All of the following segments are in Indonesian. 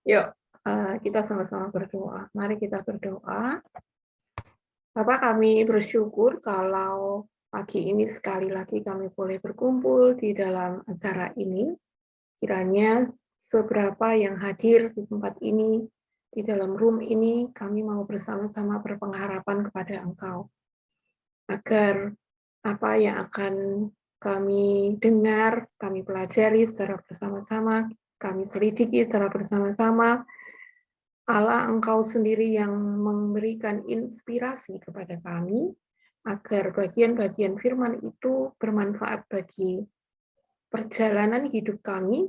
Yuk, kita sama-sama berdoa. Mari kita berdoa. Bapak, kami bersyukur kalau pagi ini sekali lagi kami boleh berkumpul di dalam acara ini. Kiranya seberapa yang hadir di tempat ini, di dalam room ini, kami mau bersama-sama berpengharapan kepada Engkau. Agar apa yang akan kami dengar, kami pelajari secara bersama-sama, kami selidiki secara bersama-sama, Allah Engkau sendiri yang memberikan inspirasi kepada kami, agar bagian-bagian firman itu bermanfaat bagi perjalanan hidup kami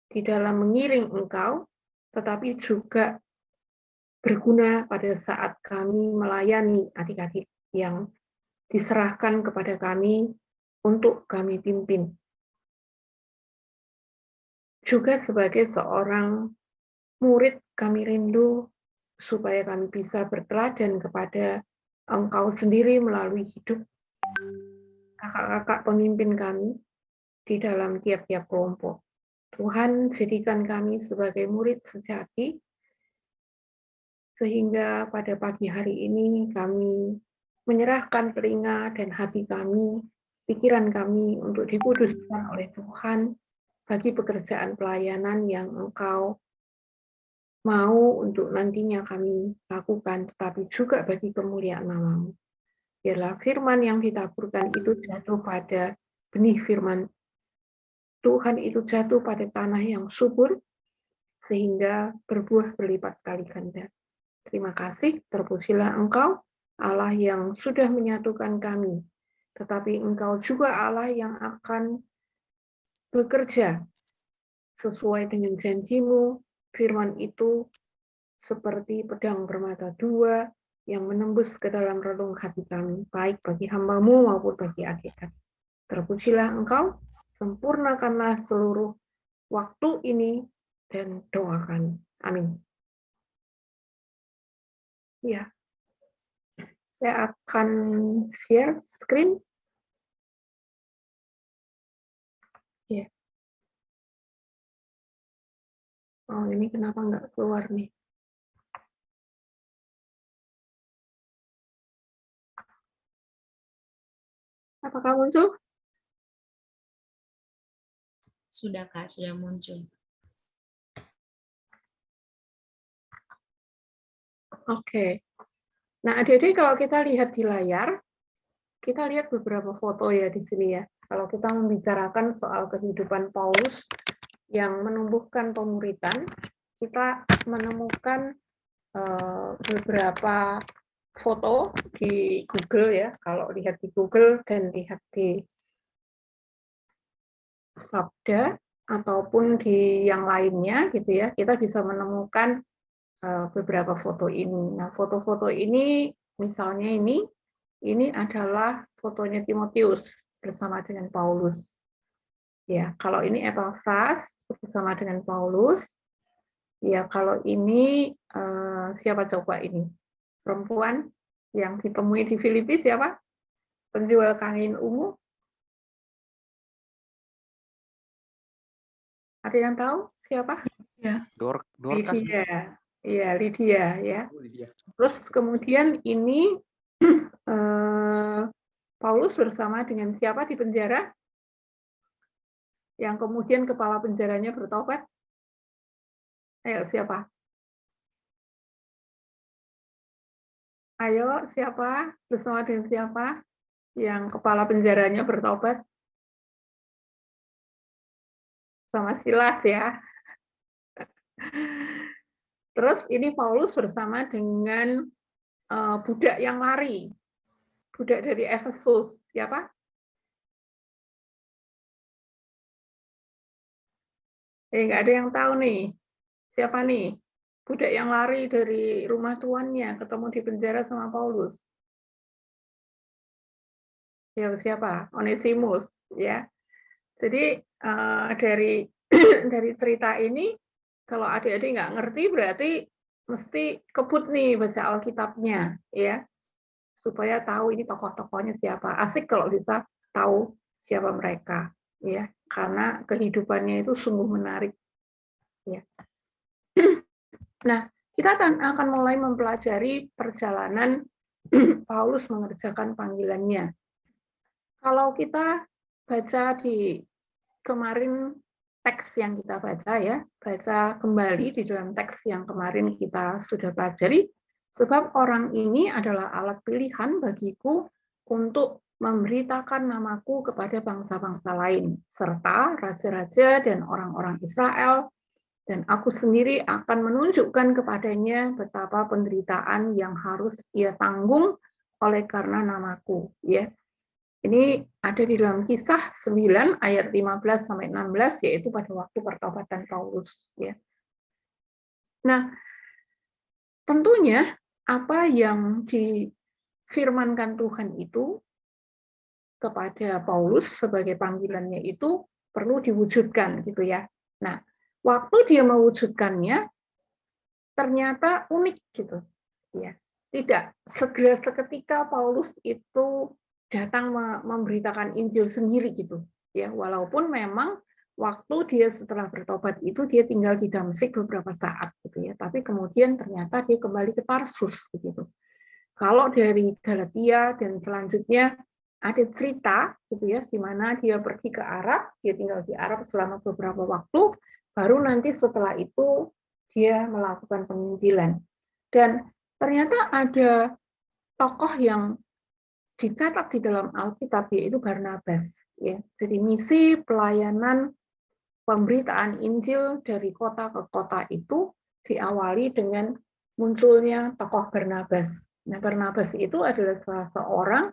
di dalam mengiring Engkau, tetapi juga berguna pada saat kami melayani adik-adik yang diserahkan kepada kami untuk kami pimpin. Juga sebagai seorang murid, kami rindu supaya kami bisa berteladan kepada Engkau sendiri melalui hidup kakak-kakak pemimpin kami di dalam tiap-tiap kelompok. Tuhan, jadikan kami sebagai murid sejati, sehingga pada pagi hari ini kami menyerahkan telinga dan hati kami, pikiran kami untuk dikuduskan oleh Tuhan bagi pekerjaan pelayanan yang Engkau mau untuk nantinya kami lakukan, tetapi juga bagi kemuliaan nama-Mu. Biarlah firman yang ditaburkan itu jatuh pada benih firman Tuhan, itu jatuh pada tanah yang subur, sehingga berbuah berlipat kali ganda. Terima kasih, terpujilah Engkau, Allah yang sudah menyatukan kami, tetapi Engkau juga Allah yang akan bekerja sesuai dengan janji-Mu. Firman itu seperti pedang bermata dua yang menembus ke dalam relung hati kami, baik bagi hamba-Mu maupun bagi adik-adik. Terpujilah Engkau, sempurnakanlah seluruh waktu ini dan doa kami. Amin. Ya, saya akan share screen. Ya. Oh, ini kenapa nggak keluar nih? Apakah muncul? Sudah, Kak, sudah muncul. Oke. Nah, adik-adik kalau kita lihat di layar, kita lihat beberapa foto ya di sini ya. Kalau kita membicarakan soal kehidupan Paulus yang menumbuhkan pemuritan, kita menemukan beberapa foto di Google ya. Kalau lihat di Google dan lihat di Sabda ataupun di yang lainnya gitu ya, kita bisa menemukan beberapa foto ini. Nah, foto-foto ini misalnya ini adalah fotonya Timotius bersama dengan Paulus. Ya, kalau ini Epafras bersama dengan Paulus. Ya, kalau ini siapa coba ini? Perempuan yang ditemui di Filipi siapa? Penjual kain ungu. Ada yang tahu siapa? Ya. Dorcas. Lydia. Iya, Lydia ya. Terus kemudian ini Paulus bersama dengan siapa di penjara? Yang kemudian kepala penjaranya bertobat? Ayo, siapa? Ayo, siapa? Bersama dengan siapa? Yang kepala penjaranya bertobat? Sama Silas ya. Terus ini Paulus bersama dengan budak yang lari. Budak dari Efesus. Siapa? Nggak ada yang tahu nih. Siapa nih? Budak yang lari dari rumah tuannya, ketemu di penjara sama Paulus. Ya, siapa? Onesimus. Ya. Jadi dari dari cerita ini, kalau adik-adik nggak ngerti, berarti mesti kebut nih baca Alkitabnya, ya, supaya tahu ini tokoh-tokohnya siapa. Asik kalau bisa tahu siapa mereka, ya, karena kehidupannya itu sungguh menarik, ya. Nah, kita akan mulai mempelajari perjalanan Paulus mengerjakan panggilannya. Kalau kita baca di kemarin teks yang kita baca ya, baca kembali di dalam teks yang kemarin kita sudah pelajari, sebab orang ini adalah alat pilihan bagiku untuk memberitakan namaku kepada bangsa-bangsa lain, serta raja-raja dan orang-orang Israel, dan aku sendiri akan menunjukkan kepadanya betapa penderitaan yang harus ia tanggung oleh karena namaku. Ya, ini ada di dalam Kisah 9 ayat 15 sampai 16, yaitu pada waktu pertobatan Paulus. Ya. Nah, tentunya apa yang difirmankan Tuhan itu kepada Paulus sebagai panggilannya itu perlu diwujudkan, gitu ya. Nah, waktu dia mewujudkannya ternyata unik, gitu. Ya, tidak segera seketika Paulus itu datang memberitakan Injil sendiri gitu ya, walaupun memang waktu dia setelah bertobat itu dia tinggal di Damsyik beberapa saat gitu ya, tapi kemudian ternyata dia kembali ke Tarsus begitu. Kalau dari Galatia dan selanjutnya ada cerita gitu ya, di mana dia pergi ke Arab, dia tinggal di Arab selama beberapa waktu, baru nanti setelah itu dia melakukan penginjilan. Dan ternyata ada tokoh yang dicatat di dalam Alkitab, yaitu Barnabas. Ya. Jadi misi pelayanan pemberitaan Injil dari kota ke kota itu diawali dengan munculnya tokoh Barnabas. Nah, Barnabas itu adalah salah seorang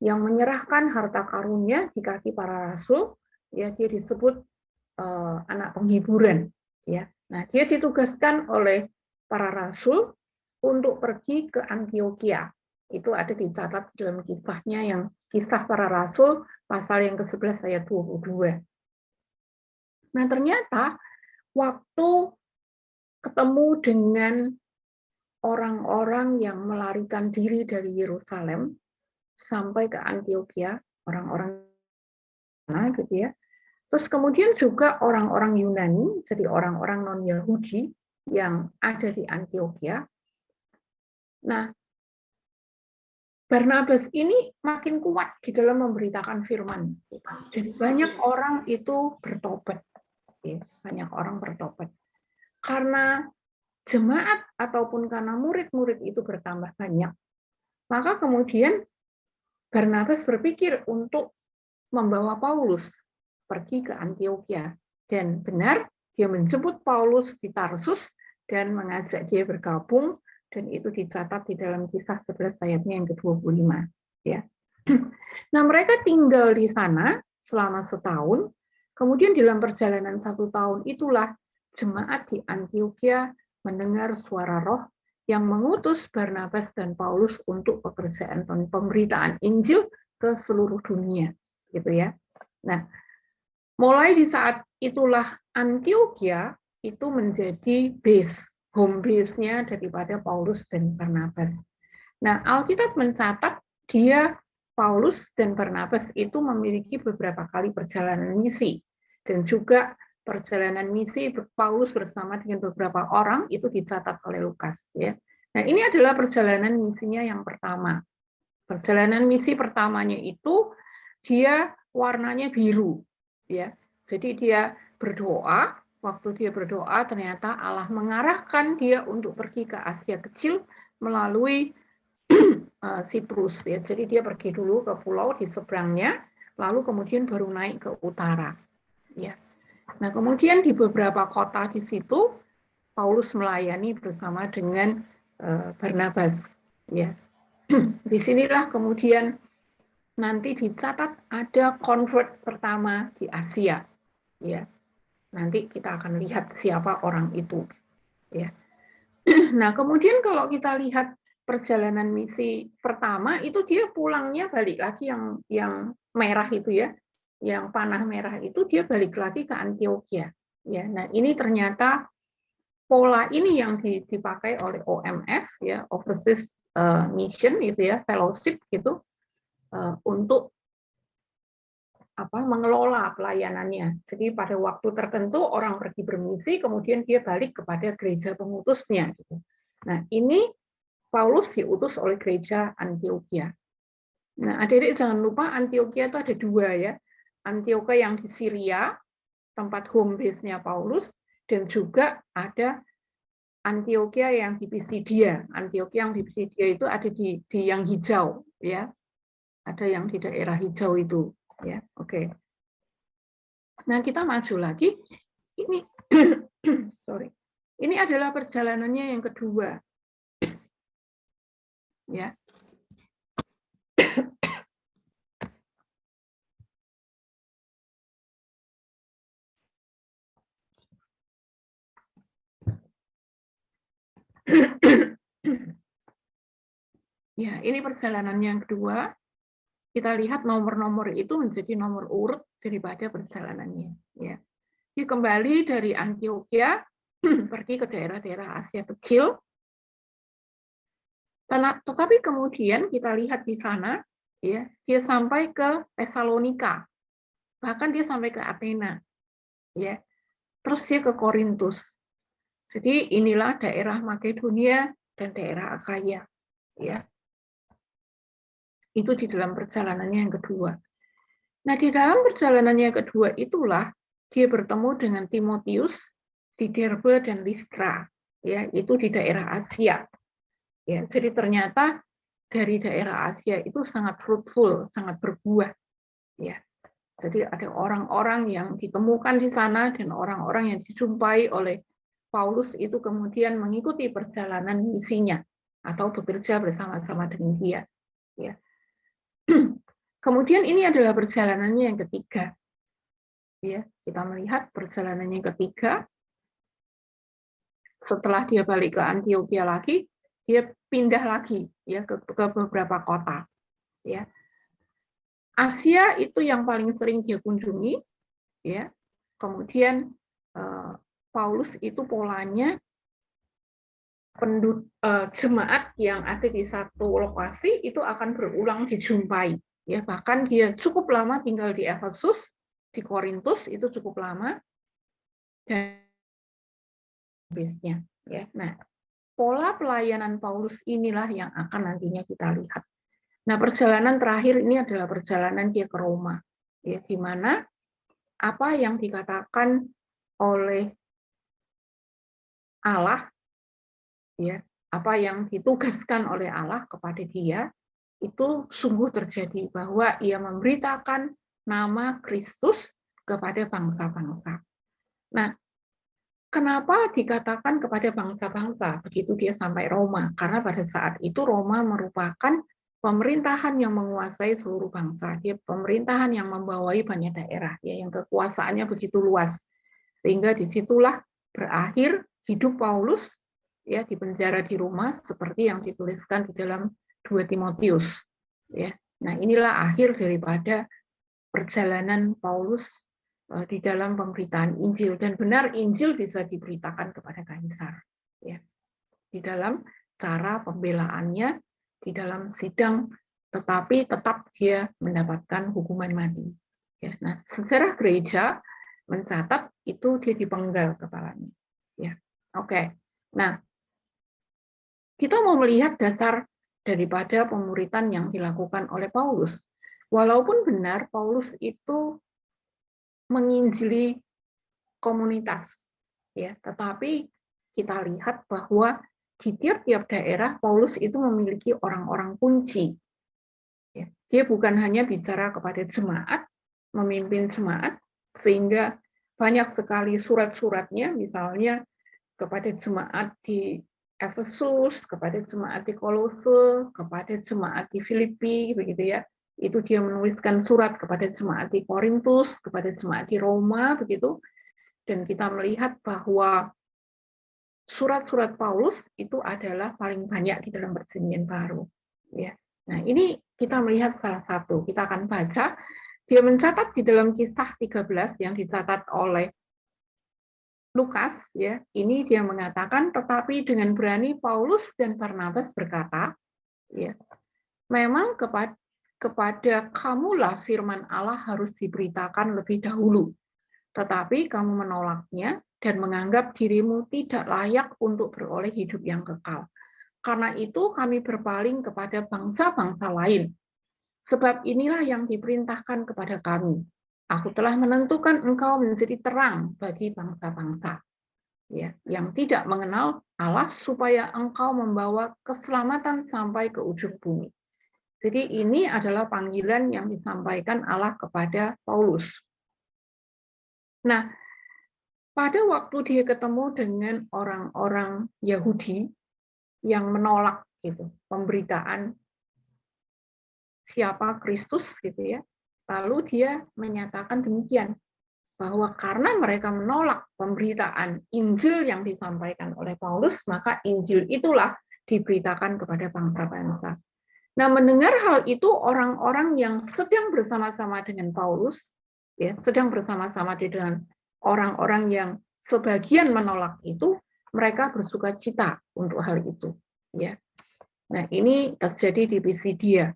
yang menyerahkan harta karunnya di kaki para rasul. Ya, dia disebut anak penghiburan. Ya, nah dia ditugaskan oleh para rasul untuk pergi ke Antioquia. Itu ada dicatat dalam kisahnya yang Kisah Para Rasul pasal yang ke-11 ayat 22. Nah, ternyata waktu ketemu dengan orang-orang yang melarikan diri dari Yerusalem sampai ke Antioquia, orang-orang gitu ya. Terus kemudian juga orang-orang Yunani, jadi orang-orang non-Yahudi yang ada di Antioquia. Nah, Barnabas ini makin kuat di dalam memberitakan firman. Jadi banyak orang itu bertobat. Banyak orang bertobat. Karena jemaat ataupun karena murid-murid itu bertambah banyak, maka kemudian Barnabas berpikir untuk membawa Paulus pergi ke Antioquia. Dan benar, dia menjemput Paulus di Tarsus dan mengajak dia bergabung, dan itu dicatat di dalam Kisah 11 ayatnya yang ke-25. Ya. Nah, mereka tinggal di sana selama setahun, kemudian dalam perjalanan 1 tahun itulah jemaat di Antioquia mendengar suara Roh yang mengutus Barnabas dan Paulus untuk pekerjaan pemberitaan Injil ke seluruh dunia, gitu ya. Nah, mulai di saat itulah Antioquia itu menjadi home base-nya daripada Paulus dan Barnabas. Nah, Alkitab mencatat Paulus dan Barnabas itu memiliki beberapa kali perjalanan misi, dan juga perjalanan misi Paulus bersama dengan beberapa orang itu dicatat oleh Lukas. Ya. Nah, ini adalah perjalanan misinya yang pertama. Perjalanan misi pertamanya itu dia warnanya biru, ya. Jadi dia berdoa. Waktu dia berdoa, ternyata Allah mengarahkan dia untuk pergi ke Asia Kecil melalui Siprus. Ya. Jadi dia pergi dulu ke pulau di seberangnya, lalu kemudian baru naik ke utara. Ya. Nah, kemudian di beberapa kota di situ, Paulus melayani bersama dengan Barnabas. Ya. Disinilah kemudian nanti dicatat ada convert pertama di Asia. Ya. Nanti kita akan lihat siapa orang itu. Ya. Nah, kemudian kalau kita lihat perjalanan misi pertama itu dia pulangnya balik lagi yang merah itu ya, yang panah merah itu dia balik lagi ke Antioquia. Ya, nah ini ternyata pola ini yang dipakai oleh OMF ya, Overseas Mission itu ya, fellowship gitu, untuk mengelola pelayanannya. Jadi pada waktu tertentu orang pergi bermisi, kemudian dia balik kepada gereja pengutusnya. Gitu. Nah, ini Paulus diutus oleh gereja Antioquia. Nah, adik-adik jangan lupa Antioquia itu ada dua ya. Antioquia yang di Syria, tempat home base-nya Paulus, dan juga ada Antioquia yang di Pisidia. Antioquia yang di Pisidia itu ada di yang hijau, ya. Ada yang di daerah hijau itu, ya. Oke. Nah, kita maju lagi. Ini, sorry. Ini adalah perjalanannya yang kedua, ya. Ya, ini perjalanannya yang kedua. Kita lihat nomor-nomor itu menjadi nomor urut daripada perjalanannya. Ya. Dia kembali dari Antioquia, pergi ke daerah-daerah Asia Kecil. Tetapi kemudian kita lihat di sana, ya, dia sampai ke Tesalonika, bahkan dia sampai ke Athena, ya. Terus dia ke Korintus. Jadi inilah daerah Makedonia dan daerah Akaya, ya. Itu di dalam perjalanannya yang kedua. Nah, di dalam perjalanannya yang kedua itulah dia bertemu dengan Timotius di Derbe dan Listra, ya, itu di daerah Asia. Ya, jadi ternyata dari daerah Asia itu sangat fruitful, sangat berbuah, ya. Jadi ada orang-orang yang ditemukan di sana dan orang-orang yang dijumpai oleh Paulus itu kemudian mengikuti perjalanan misinya atau bekerja bersama-sama dengan dia, ya. Kemudian ini adalah perjalanannya yang ketiga. Ya, kita melihat perjalanannya yang ketiga. Setelah dia balik ke Antioquia lagi, dia pindah lagi ya ke beberapa kota. Ya. Asia itu yang paling sering dia kunjungi, ya. Kemudian Paulus itu polanya jemaat yang ada di satu lokasi itu akan berulang dijumpai. Ya, bahkan dia cukup lama tinggal di Efesus, di Korintus itu cukup lama, dan base-nya. Ya, nah, pola pelayanan Paulus inilah yang akan nantinya kita lihat. Nah, perjalanan terakhir ini adalah perjalanan dia ke Roma, ya, di mana apa yang dikatakan oleh Allah, ya, apa yang ditugaskan oleh Allah kepada dia itu sungguh terjadi, bahwa ia memberitakan nama Kristus kepada bangsa-bangsa. Nah, kenapa dikatakan kepada bangsa-bangsa begitu dia sampai Roma? Karena pada saat itu Roma merupakan pemerintahan yang menguasai seluruh bangsa. Dia pemerintahan yang membawai banyak daerah, ya, yang kekuasaannya begitu luas. Sehingga disitulah berakhir hidup Paulus, ya, di penjara di Roma seperti yang dituliskan di dalam 2 Timotius. Ya. Nah, inilah akhir daripada perjalanan Paulus di dalam pemberitaan Injil, dan benar Injil bisa diberitakan kepada kaisar, ya, di dalam cara pembelaannya, di dalam sidang, tetapi tetap dia mendapatkan hukuman mati. Ya, nah, sejarah gereja mencatat itu dia dipenggal kepalanya. Ya, oke. Nah, kita mau melihat dasar daripada pemuritan yang dilakukan oleh Paulus. Walaupun benar Paulus itu menginjili komunitas, ya, tetapi kita lihat bahwa di tiap-tiap daerah Paulus itu memiliki orang-orang kunci. Ya. Dia bukan hanya bicara kepada jemaat, memimpin jemaat, sehingga banyak sekali surat-suratnya, misalnya kepada jemaat di Efesus, kepada jemaat di Kolose, kepada jemaat di Filipi, begitu ya. Itu dia menuliskan surat kepada jemaat di Korintus, kepada jemaat di Roma, begitu. Dan kita melihat bahwa surat-surat Paulus itu adalah paling banyak di dalam Perjanjian Baru. Ya. Nah, ini kita melihat salah satu. Kita akan baca. Dia mencatat di dalam Kisah 13 yang dicatat oleh Lukas, ya, ini dia mengatakan, tetapi dengan berani Paulus dan Barnabas berkata, ya, memang kepada kamulah firman Allah harus diberitakan lebih dahulu. Tetapi kamu menolaknya dan menganggap dirimu tidak layak untuk beroleh hidup yang kekal. Karena itu kami berpaling kepada bangsa-bangsa lain. Sebab inilah yang diperintahkan kepada kami. Aku telah menentukan engkau menjadi terang bagi bangsa-bangsa, ya, yang tidak mengenal Allah, supaya engkau membawa keselamatan sampai ke ujung bumi. Jadi ini adalah panggilan yang disampaikan Allah kepada Paulus. Nah, pada waktu dia ketemu dengan orang-orang Yahudi yang menolak gitu, pemberitaan siapa Kristus gitu ya, lalu dia menyatakan demikian, bahwa karena mereka menolak pemberitaan Injil yang disampaikan oleh Paulus, maka Injil itulah diberitakan kepada bangsa-bangsa. Nah, mendengar hal itu, orang-orang yang sedang bersama-sama dengan Paulus, ya, sedang bersama-sama dengan orang-orang yang sebagian menolak itu, mereka bersuka cita untuk hal itu. Ya. Nah, ini terjadi di Pisidia.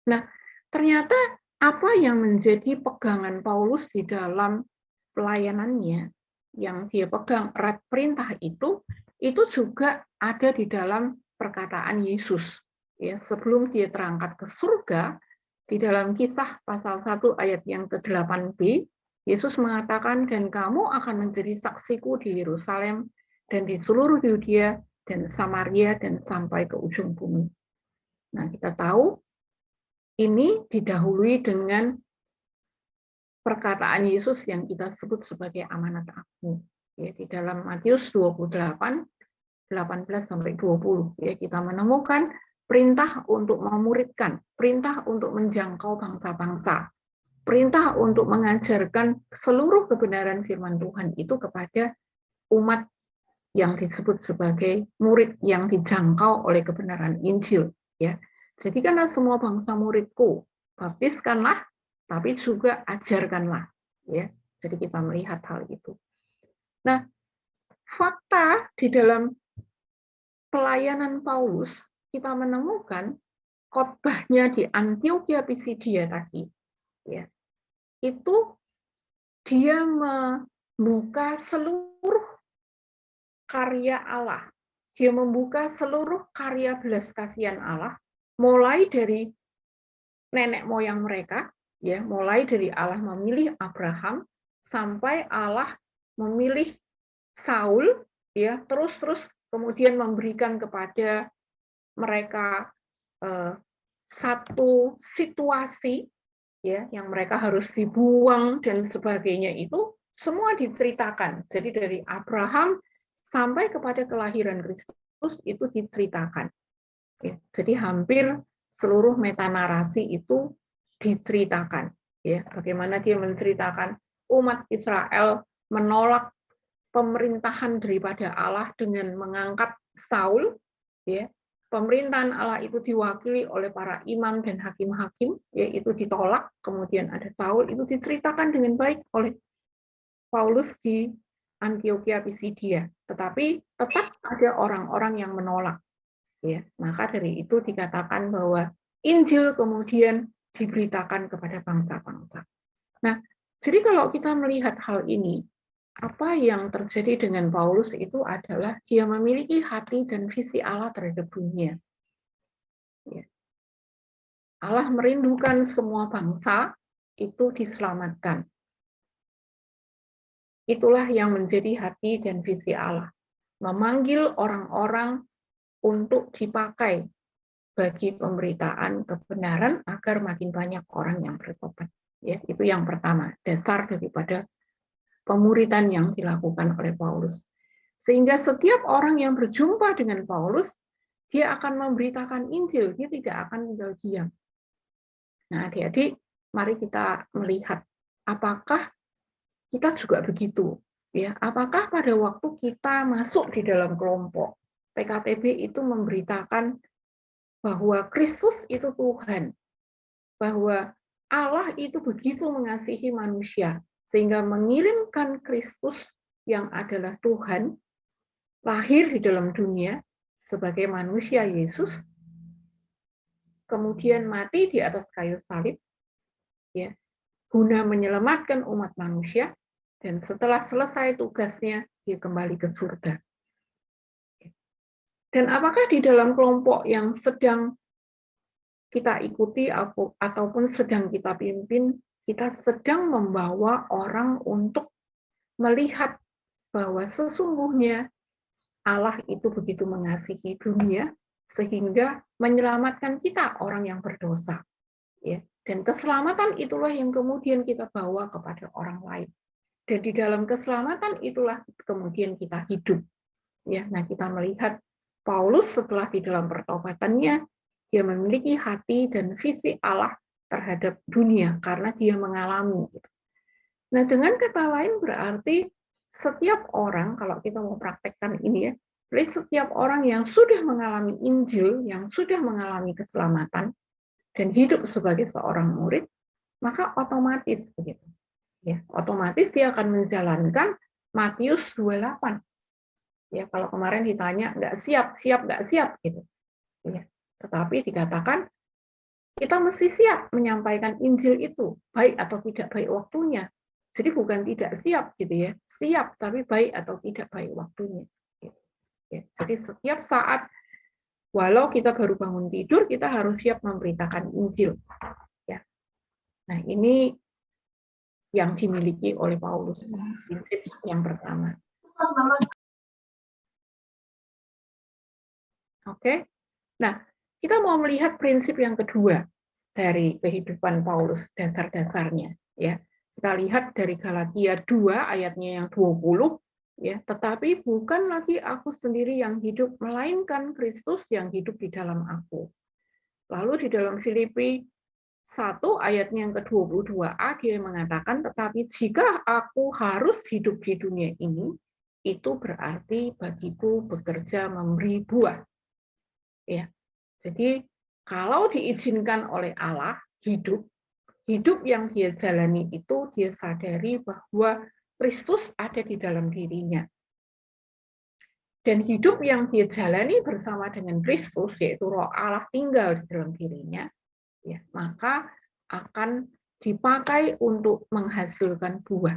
Nah, ternyata apa yang menjadi pegangan Paulus di dalam pelayanannya, yang dia pegang erat perintah itu juga ada di dalam perkataan Yesus. Ya, sebelum dia terangkat ke surga, di dalam Kisah pasal 1 ayat yang ke-8b, Yesus mengatakan, dan kamu akan menjadi saksiku di Yerusalem dan di seluruh Yudea dan Samaria dan sampai ke ujung bumi. Nah, kita tahu ini didahului dengan perkataan Yesus yang kita sebut sebagai amanat agung. Ya, di dalam Matius 28, 18-20, ya, kita menemukan perintah untuk memuridkan, perintah untuk menjangkau bangsa-bangsa, perintah untuk mengajarkan seluruh kebenaran firman Tuhan itu kepada umat yang disebut sebagai murid yang dijangkau oleh kebenaran Injil. Ya, jadikanlah semua bangsa muridku, baptiskanlah, tapi juga ajarkanlah. Ya, jadi kita melihat hal itu. Nah, fakta di dalam pelayanan Paulus, kita menemukan khotbahnya di Antiokhia Pisidia tadi, ya, itu dia membuka seluruh karya Allah. Dia membuka seluruh karya belas kasihan Allah, mulai dari nenek moyang mereka, ya, mulai dari Allah memilih Abraham sampai Allah memilih Saul, ya, terus kemudian memberikan kepada mereka satu situasi, ya, yang mereka harus dibuang dan sebagainya, itu semua diceritakan. Jadi dari Abraham sampai kepada kelahiran Kristus itu diceritakan. Ya, jadi hampir seluruh metanarasi itu diceritakan. Ya, bagaimana dia menceritakan umat Israel menolak pemerintahan daripada Allah dengan mengangkat Saul, ya. Pemerintahan Allah itu diwakili oleh para imam dan hakim-hakim, yaitu ditolak, kemudian ada Saul, itu diceritakan dengan baik oleh Paulus di Antiokhia Pisidia, tetapi tetap ada orang-orang yang menolak. Ya, maka dari itu dikatakan bahwa Injil kemudian diberitakan kepada bangsa-bangsa. Nah, jadi kalau kita melihat hal ini, apa yang terjadi dengan Paulus itu adalah dia memiliki hati dan visi Allah terhadap dunia. Ya. Allah merindukan semua bangsa itu diselamatkan. Itulah yang menjadi hati dan visi Allah. Memanggil orang-orang untuk dipakai bagi pemberitaan kebenaran agar makin banyak orang yang bertobat. Ya, itu yang pertama, dasar daripada pemuridan yang dilakukan oleh Paulus. Sehingga setiap orang yang berjumpa dengan Paulus, dia akan memberitakan Injil, dia tidak akan tinggal diam. Nah, adik-adik, mari kita melihat apakah kita juga begitu. Ya, apakah pada waktu kita masuk di dalam kelompok PKTB itu memberitakan bahwa Kristus itu Tuhan, bahwa Allah itu begitu mengasihi manusia, sehingga mengirimkan Kristus yang adalah Tuhan, lahir di dalam dunia sebagai manusia Yesus, kemudian mati di atas kayu salib, ya, guna menyelamatkan umat manusia, dan setelah selesai tugasnya, dia kembali ke surga. Dan apakah di dalam kelompok yang sedang kita ikuti ataupun sedang kita pimpin, kita sedang membawa orang untuk melihat bahwa sesungguhnya Allah itu begitu mengasihi dunia sehingga menyelamatkan kita orang yang berdosa, ya. Dan keselamatan itulah yang kemudian kita bawa kepada orang lain. Dan di dalam keselamatan itulah kemudian kita hidup, ya. Nah, kita melihat Paulus setelah di dalam pertobatannya, dia memiliki hati dan visi Allah terhadap dunia karena dia mengalami. Nah, dengan kata lain berarti setiap orang, kalau kita mau praktekkan ini ya, setiap orang yang sudah mengalami Injil, yang sudah mengalami keselamatan, dan hidup sebagai seorang murid, maka otomatis begitu. Ya, otomatis dia akan menjalankan Matius 28. Ya, kalau kemarin ditanya nggak siap nggak siap gitu. Ya, tetapi dikatakan kita mesti siap menyampaikan Injil itu, baik atau tidak baik waktunya. Jadi bukan tidak siap gitu ya, siap tapi baik atau tidak baik waktunya. Ya, jadi setiap saat, walau kita baru bangun tidur, kita harus siap memberitakan Injil. Ya. Nah, ini yang dimiliki oleh Paulus, prinsip yang pertama. Oke, nah kita mau melihat prinsip yang kedua dari kehidupan Paulus, dasar-dasarnya. Ya, kita lihat dari Galatia 2 ayatnya yang 20. Ya, tetapi bukan lagi aku sendiri yang hidup, melainkan Kristus yang hidup di dalam aku. Lalu di dalam Filipi 1 ayatnya yang ke-22a dia mengatakan, tetapi jika aku harus hidup di dunia ini, itu berarti bagiku bekerja memberi buah. Ya, jadi kalau diizinkan oleh Allah hidup yang dia jalani itu dia sadari bahwa Kristus ada di dalam dirinya. Dan hidup yang dia jalani bersama dengan Kristus, yaitu Roh Allah tinggal di dalam dirinya, ya, maka akan dipakai untuk menghasilkan buah.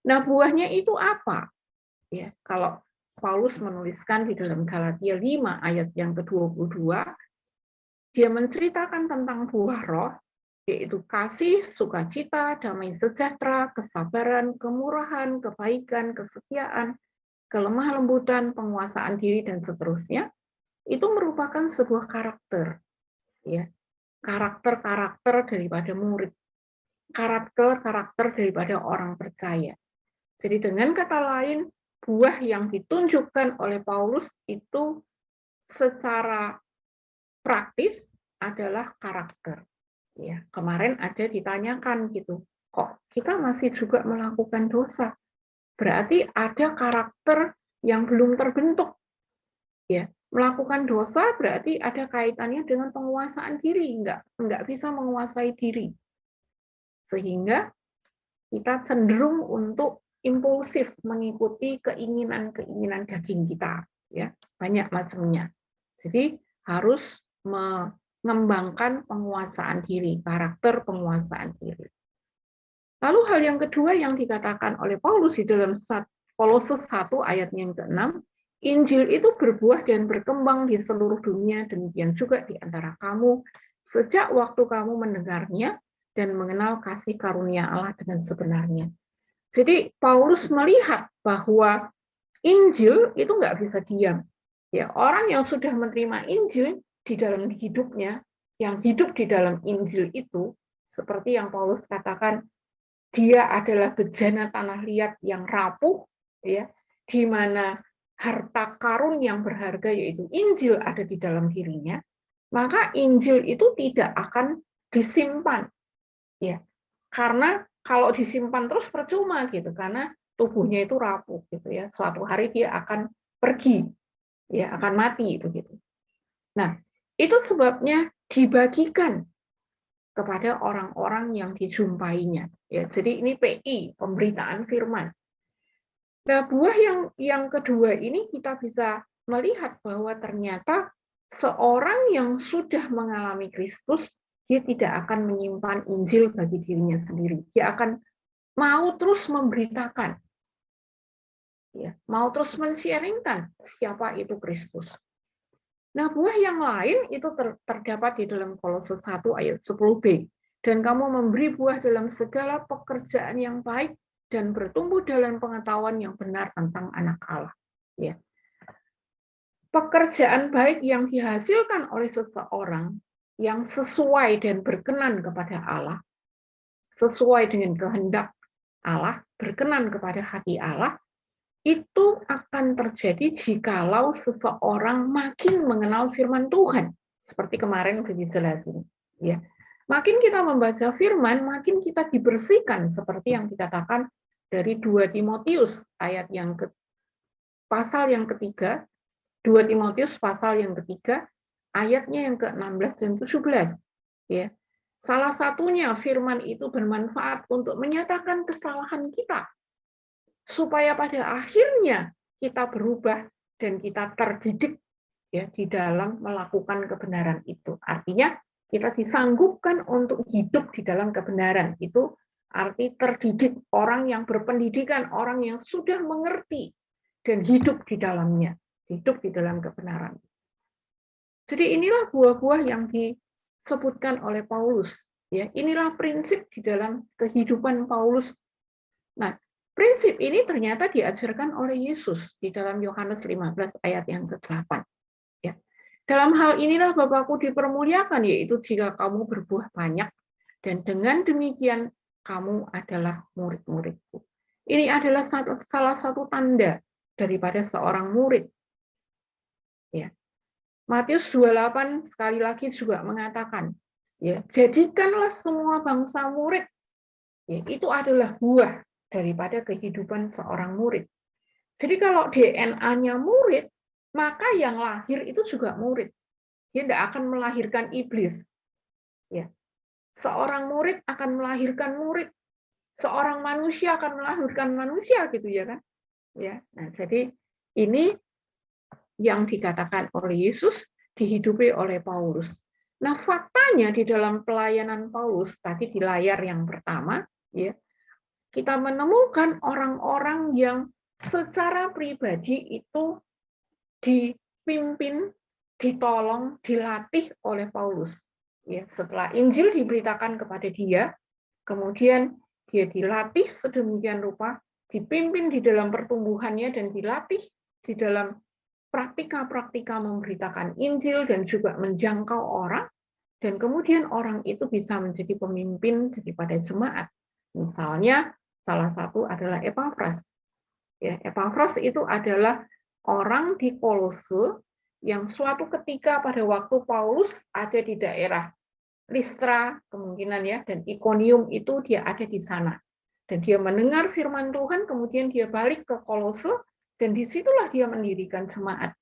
Nah, buahnya itu apa? Ya, kalau Paulus menuliskan di dalam Galatia 5 ayat yang ke-22, dia menceritakan tentang buah roh, yaitu kasih, sukacita, damai sejahtera, kesabaran, kemurahan, kebaikan, kesetiaan, kelemah lembutan, penguasaan diri, dan seterusnya. Itu merupakan sebuah karakter, ya, karakter daripada murid, karakter daripada orang percaya. Jadi dengan kata lain, buah yang ditunjukkan oleh Paulus itu secara praktis adalah karakter. Ya, kemarin ada ditanyakan gitu, kok kita masih juga melakukan dosa? Berarti ada karakter yang belum terbentuk. Ya, melakukan dosa berarti ada kaitannya dengan penguasaan diri, enggak bisa menguasai diri. Sehingga kita cenderung untuk impulsif mengikuti keinginan daging kita, ya, banyak macamnya. Jadi harus mengembangkan penguasaan diri, karakter penguasaan diri. Lalu hal yang kedua yang dikatakan oleh Paulus di dalam Kolose 1 ayatnya yang ke-6, Injil itu berbuah dan berkembang di seluruh dunia, demikian juga di antara kamu, sejak waktu kamu mendengarnya dan mengenal kasih karunia Allah dengan sebenarnya. Jadi Paulus melihat bahwa Injil itu nggak bisa diam. Ya, orang yang sudah menerima Injil di dalam hidupnya, yang hidup di dalam Injil itu, seperti yang Paulus katakan, dia adalah bejana tanah liat yang rapuh, ya, di mana harta karun yang berharga yaitu Injil ada di dalam dirinya, maka Injil itu tidak akan disimpan, ya, karena kalau disimpan terus percuma gitu, karena tubuhnya itu rapuh gitu ya, suatu hari dia akan pergi, ya, akan mati begitu. Nah, itu sebabnya dibagikan kepada orang-orang yang dijumpainya. Ya, jadi ini PI, pemberitaan firman. Nah, buah yang kedua ini kita bisa melihat bahwa ternyata Seorang yang sudah mengalami Kristus, dia tidak akan menyimpan Injil bagi dirinya sendiri. Dia akan mau terus memberitakan, ya, mau terus men-sharingkan siapa itu Kristus. Nah, buah yang lain itu terdapat di dalam Kolose 1 ayat 10b. Dan kamu memberi buah dalam segala pekerjaan yang baik dan bertumbuh dalam pengetahuan yang benar tentang anak Allah. Ya. Pekerjaan baik yang dihasilkan oleh seseorang yang sesuai dan berkenan kepada Allah, sesuai dengan kehendak Allah, berkenan kepada hati Allah, itu akan terjadi jikalau seseorang makin mengenal firman Tuhan. Seperti kemarin sudah dijelasin. Ya. Makin kita membaca firman, makin kita dibersihkan seperti yang dikatakan dari 2 Timotius ayat yang pasal yang ketiga, 2 Timotius pasal yang ketiga, ayatnya yang ke-16 dan 17. Ya. Salah satunya firman itu bermanfaat untuk menyatakan kesalahan kita, supaya pada akhirnya kita berubah dan kita terdidik ya di dalam melakukan kebenaran itu. Artinya kita disanggupkan untuk hidup di dalam kebenaran. Itu arti terdidik, orang yang berpendidikan, orang yang sudah mengerti dan hidup di dalamnya, hidup di dalam kebenaran. Jadi inilah buah-buah yang disebutkan oleh Paulus. Ya, inilah prinsip di dalam kehidupan Paulus. Nah, prinsip ini ternyata diajarkan oleh Yesus di dalam Yohanes 15 ayat yang ke-8. Ya. Dalam hal inilah Bapakku dipermuliakan, yaitu jika kamu berbuah banyak, dan dengan demikian kamu adalah murid-muridku. Ini adalah salah satu tanda daripada seorang murid. Ya. Matius 28 sekali lagi juga mengatakan, ya, jadikanlah semua bangsa murid. Ya, itu adalah buah daripada kehidupan seorang murid. Jadi kalau DNA-nya murid, maka yang lahir itu juga murid. Dia tidak akan melahirkan iblis. Ya. Seorang murid akan melahirkan murid. Seorang manusia akan melahirkan manusia, gitu ya kan? Ya. Nah, jadi ini yang dikatakan oleh Yesus dihidupi oleh Paulus. Nah, faktanya di dalam pelayanan Paulus tadi di layar yang pertama, ya, kita menemukan orang-orang yang secara pribadi itu dipimpin, ditolong, dilatih oleh Paulus. Ya, setelah Injil diberitakan kepada dia, kemudian dia dilatih sedemikian rupa, dipimpin di dalam pertumbuhannya dan dilatih di dalam praktika-praktika memberitakan Injil dan juga menjangkau orang, dan kemudian orang itu bisa menjadi pemimpin daripada jemaat. Misalnya, salah satu adalah Epafras. Ya, Epafras itu adalah orang di Kolose yang suatu ketika pada waktu Paulus ada di daerah Listra, kemungkinan ya, dan Ikonium itu dia ada di sana. Dan dia mendengar firman Tuhan, kemudian dia balik ke Kolose, dan disitulah dia mendirikan jemaat.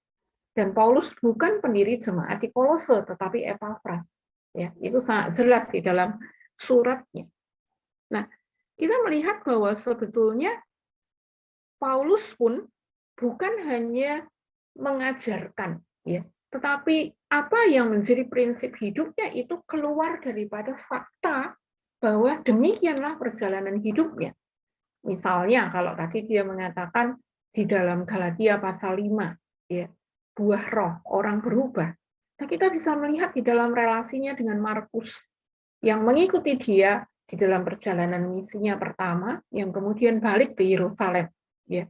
Dan Paulus bukan pendiri jemaat di Kolose, tetapi Epafras. Ya, itu sangat jelas di dalam suratnya. Nah, kita melihat bahwa sebetulnya Paulus pun bukan hanya mengajarkan, ya, tetapi apa yang menjadi prinsip hidupnya itu keluar daripada fakta bahwa demikianlah perjalanan hidupnya. Misalnya kalau tadi dia mengatakan di dalam Galatia pasal 5, ya, buah roh, orang berubah. Nah, kita bisa melihat di dalam relasinya dengan Markus yang mengikuti dia di dalam perjalanan misinya pertama, yang kemudian balik ke Yerusalem. Ya.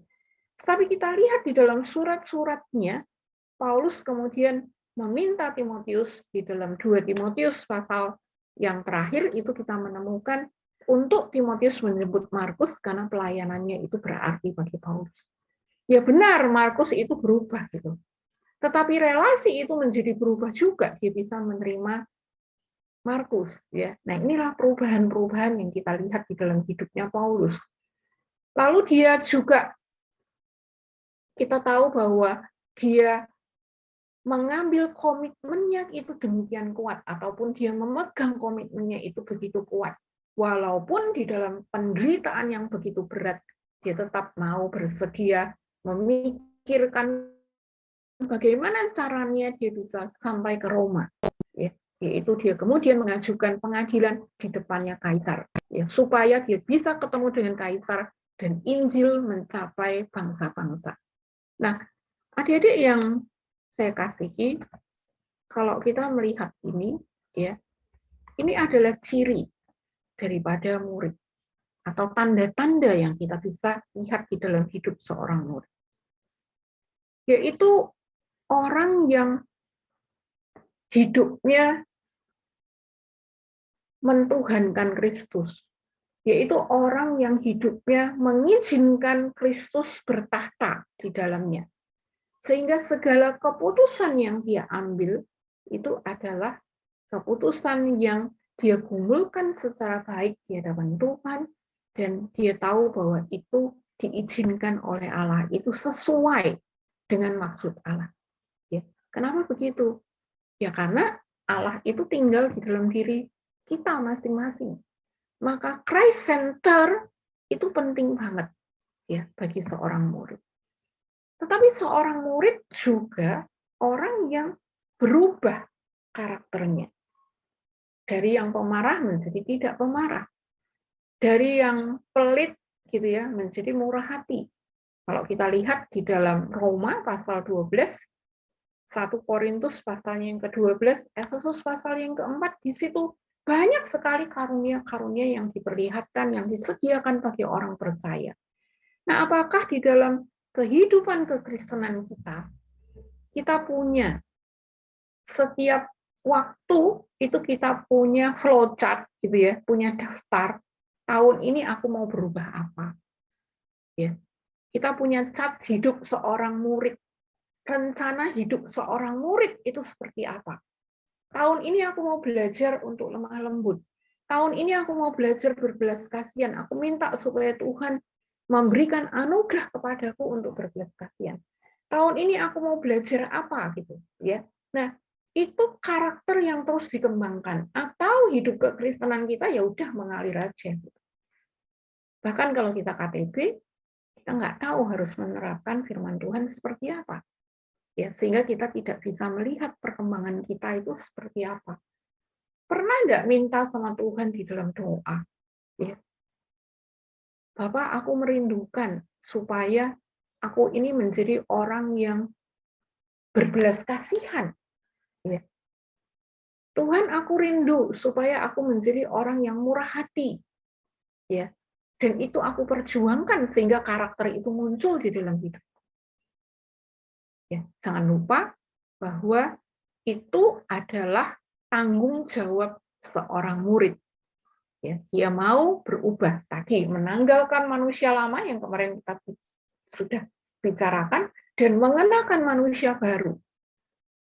Tapi kita lihat di dalam surat-suratnya, Paulus kemudian meminta Timotius di dalam 2 Timotius pasal yang terakhir itu kita menemukan untuk Timotius menyebut Markus karena pelayanannya itu berarti bagi Paulus. Ya benar, Markus itu berubah gitu. Tetapi relasi itu menjadi berubah juga, dia bisa menerima Markus. Ya. Nah inilah perubahan-perubahan yang kita lihat di dalam hidupnya Paulus. Lalu dia juga, kita tahu bahwa dia mengambil komitmennya itu demikian kuat, ataupun dia memegang komitmennya itu begitu kuat. Walaupun di dalam penderitaan yang begitu berat, dia tetap mau bersedia memikirkan bagaimana caranya dia bisa sampai ke Roma, ya, yaitu dia kemudian mengajukan pengadilan di depannya kaisar, ya, supaya dia bisa ketemu dengan kaisar dan Injil mencapai bangsa-bangsa. Nah, adik-adik yang saya kasihi, kalau kita melihat ini, ya, ini adalah ciri daripada murid atau tanda-tanda yang kita bisa lihat di dalam hidup seorang murid, yaitu orang yang hidupnya mentuhankan Kristus, yaitu orang yang hidupnya mengizinkan Kristus bertahta di dalamnya. Sehingga segala keputusan yang dia ambil itu adalah keputusan yang dia gumulkan secara baik di hadapan Tuhan, dan dia tahu bahwa itu diizinkan oleh Allah, itu sesuai dengan maksud Allah. Ya. Kenapa begitu? Ya karena Allah itu tinggal di dalam diri kita masing-masing. Maka Christ Center itu penting banget ya bagi seorang murid. Tetapi seorang murid juga orang yang berubah karakternya. Dari yang pemarah menjadi tidak pemarah. Dari yang pelit gitu ya menjadi murah hati. Kalau kita lihat di dalam Roma pasal 12, 1 Korintus pasalnya yang ke-12, Efesus pasal yang ke-4, di situ banyak sekali karunia-karunia yang diperlihatkan, yang disediakan bagi orang percaya. Nah, apakah di dalam kehidupan kekristenan kita punya setiap waktu itu kita punya flowchart gitu ya, punya daftar. Tahun ini aku mau berubah apa? Ya. Kita punya cat hidup seorang murid. Rencana hidup seorang murid itu seperti apa? Tahun ini aku mau belajar untuk lemah lembut. Tahun ini aku mau belajar berbelas kasihan. Aku minta supaya Tuhan memberikan anugerah kepadaku untuk berbelas kasihan. Tahun ini aku mau belajar apa gitu, ya. Nah, itu karakter yang terus dikembangkan. Atau hidup kekristenan kita ya udah mengalir aja. Bahkan kalau kita KTB, kita nggak tahu harus menerapkan firman Tuhan seperti apa. Ya, sehingga kita tidak bisa melihat perkembangan kita itu seperti apa. Pernah nggak minta sama Tuhan di dalam doa? Ya. Bapak, aku merindukan supaya aku ini menjadi orang yang berbelas kasihan. Ya. Tuhan, aku rindu supaya aku menjadi orang yang murah hati. Ya. Dan itu aku perjuangkan sehingga karakter itu muncul di dalam hidup. Ya. Jangan lupa bahwa itu adalah tanggung jawab seorang murid. Ya, dia mau berubah tadi, menanggalkan manusia lama yang kemarin kita sudah bicarakan dan mengenakan manusia baru.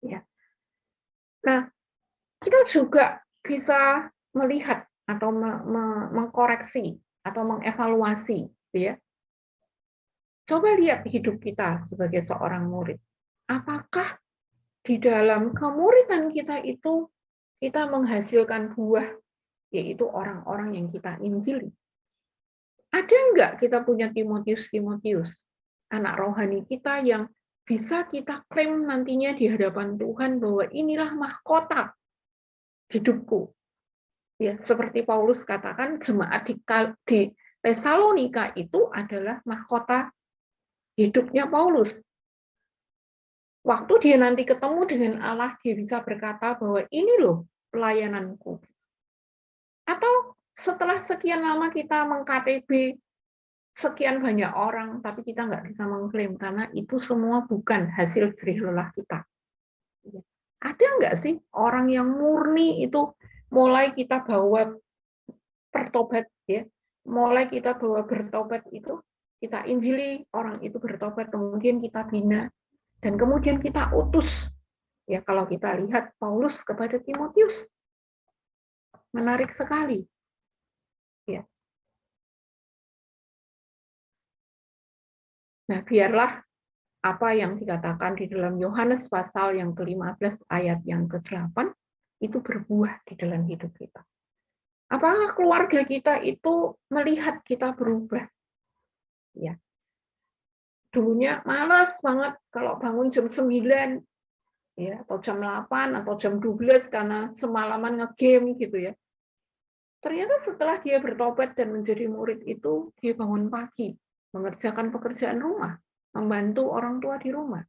Ya. Nah, kita juga bisa melihat atau mengkoreksi atau mengevaluasi, ya. Coba lihat hidup kita sebagai seorang murid. Apakah di dalam kemuridan kita itu kita menghasilkan buah, yaitu orang-orang yang kita injili? Ada enggak kita punya Timotius, anak rohani kita yang bisa kita klaim nantinya di hadapan Tuhan bahwa inilah mahkota hidupku. Ya, seperti Paulus katakan, jemaat di Tesalonika itu adalah mahkota hidupnya Paulus. Waktu dia nanti ketemu dengan Allah, dia bisa berkata bahwa ini loh pelayananku. Atau setelah sekian lama kita meng-KTB sekian banyak orang, tapi kita nggak bisa mengklaim karena itu semua bukan hasil jerih lelah kita. Ada nggak sih orang yang murni itu mulai kita bawa bertobat, ya, mulai kita bawa bertobat itu kita injili orang itu bertobat, kemudian kita bina dan kemudian kita utus. Ya, kalau kita lihat Paulus kepada Timotius, menarik sekali. Ya. Nah, biarlah apa yang dikatakan di dalam Yohanes pasal yang ke-15 ayat yang ke-8 itu berbuah di dalam hidup kita. Apakah keluarga kita itu melihat kita berubah? Ya. dulunya malas banget kalau bangun jam 9 ya, atau jam 8 atau jam 12 karena semalaman ngegame gitu ya. Ternyata setelah dia bertobat dan menjadi murid itu, dia bangun pagi, mengerjakan pekerjaan rumah, membantu orang tua di rumah.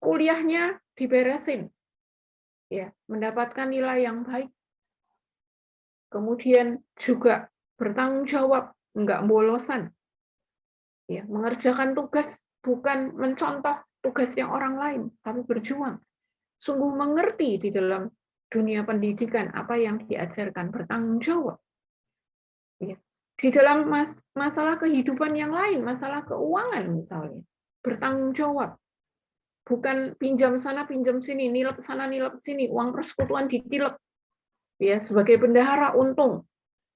Kuliahnya diberesin, ya, mendapatkan nilai yang baik. Kemudian juga bertanggung jawab, enggak bolosan. Ya, mengerjakan tugas bukan mencontoh tugasnya orang lain, tapi berjuang. Sungguh mengerti di dalam dunia pendidikan apa yang diajarkan, bertanggung jawab. Ya. Di dalam masalah kehidupan yang lain, masalah keuangan misalnya, bertanggung jawab. Bukan pinjam sana, pinjam sini, nilep sana, nilep sini, uang persekutuan ditilep. Ya, sebagai bendahara untung,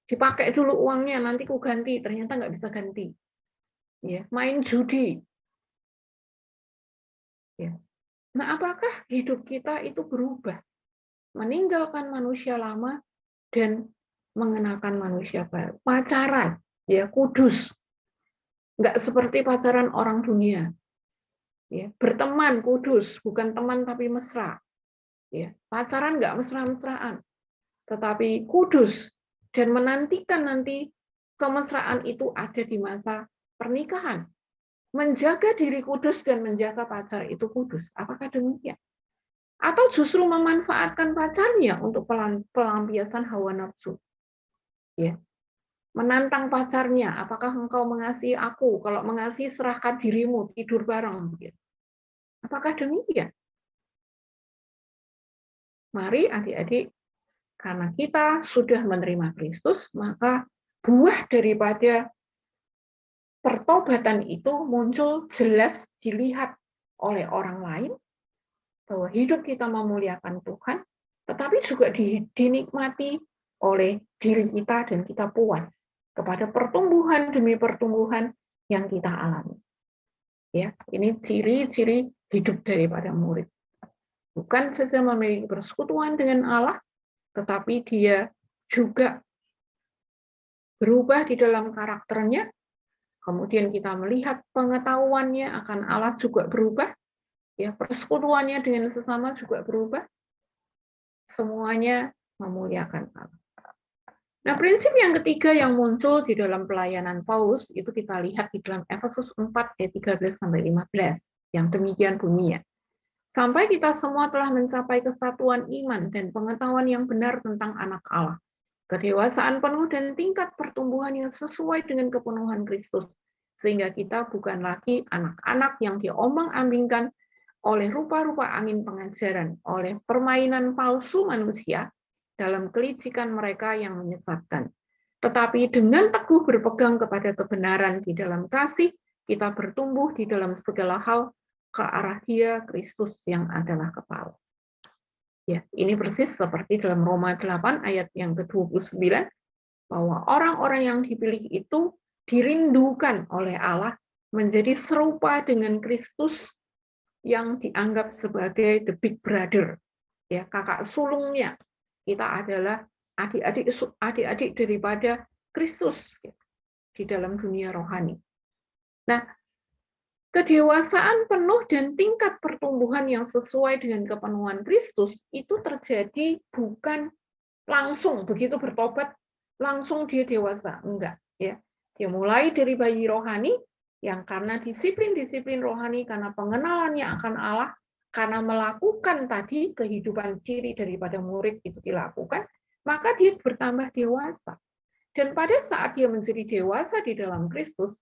dipakai dulu uangnya, nanti ku ganti, ternyata nggak bisa ganti. Ya, main judi. Ya. Nah, apakah hidup kita itu berubah? Meninggalkan manusia lama dan mengenakan manusia baru. Pacaran, ya kudus. Nggak seperti pacaran orang dunia. Ya, berteman kudus, bukan teman tapi mesra. Ya, pacaran nggak mesra-mesraan, tetapi kudus dan menantikan nanti kemesraan itu ada di masa pernikahan. Menjaga diri kudus dan menjaga pacar itu kudus. Apakah demikian? Atau justru memanfaatkan pacarnya untuk pelampiasan hawa nafsu? Ya, menantang pacarnya, apakah engkau mengasihi aku? Kalau mengasihi, serahkan dirimu, tidur bareng. Apakah demikian? Mari adik-adik, karena kita sudah menerima Kristus, maka buah daripada pertobatan itu muncul jelas dilihat oleh orang lain, bahwa hidup kita memuliakan Tuhan, tetapi juga dinikmati oleh diri kita dan kita puas kepada pertumbuhan demi pertumbuhan yang kita alami. Ya, ini ciri-ciri hidup daripada murid. Bukan saja memiliki persekutuan dengan Allah, tetapi dia juga berubah di dalam karakternya. Kemudian kita melihat pengetahuannya akan Allah juga berubah. Ya, persekutuannya dengan sesama juga berubah. Semuanya memuliakan Allah. Nah, prinsip yang ketiga yang muncul di dalam pelayanan Paulus itu kita lihat di dalam Efesus 4 ayat 13 sampai 15 yang demikian bunyinya. Sampai kita semua telah mencapai kesatuan iman dan pengetahuan yang benar tentang anak Allah, kedewasaan penuh dan tingkat pertumbuhan yang sesuai dengan kepenuhan Kristus, sehingga kita bukan lagi anak-anak yang diombang-ambingkan oleh rupa-rupa angin pengajaran, oleh permainan palsu manusia dalam kelicikan mereka yang menyesatkan. Tetapi dengan teguh berpegang kepada kebenaran di dalam kasih, kita bertumbuh di dalam segala hal ke arah Dia, Kristus yang adalah kepala. Ya, ini persis seperti dalam Roma 8 ayat yang ke-29, bahwa orang-orang yang dipilih itu dirindukan oleh Allah menjadi serupa dengan Kristus yang dianggap sebagai the big brother, ya, kakak sulungnya. Kita adalah adik-adik daripada Kristus di dalam dunia rohani. Nah, kedewasaan penuh dan tingkat pertumbuhan yang sesuai dengan kepenuhan Kristus itu terjadi bukan langsung begitu bertobat langsung dia dewasa, enggak, ya. Dia mulai dari bayi rohani yang karena disiplin-disiplin rohani, karena pengenalannya akan Allah, karena melakukan tadi kehidupan ciri daripada murid itu dilakukan, maka dia bertambah dewasa. Dan pada saat dia menjadi dewasa di dalam Kristus,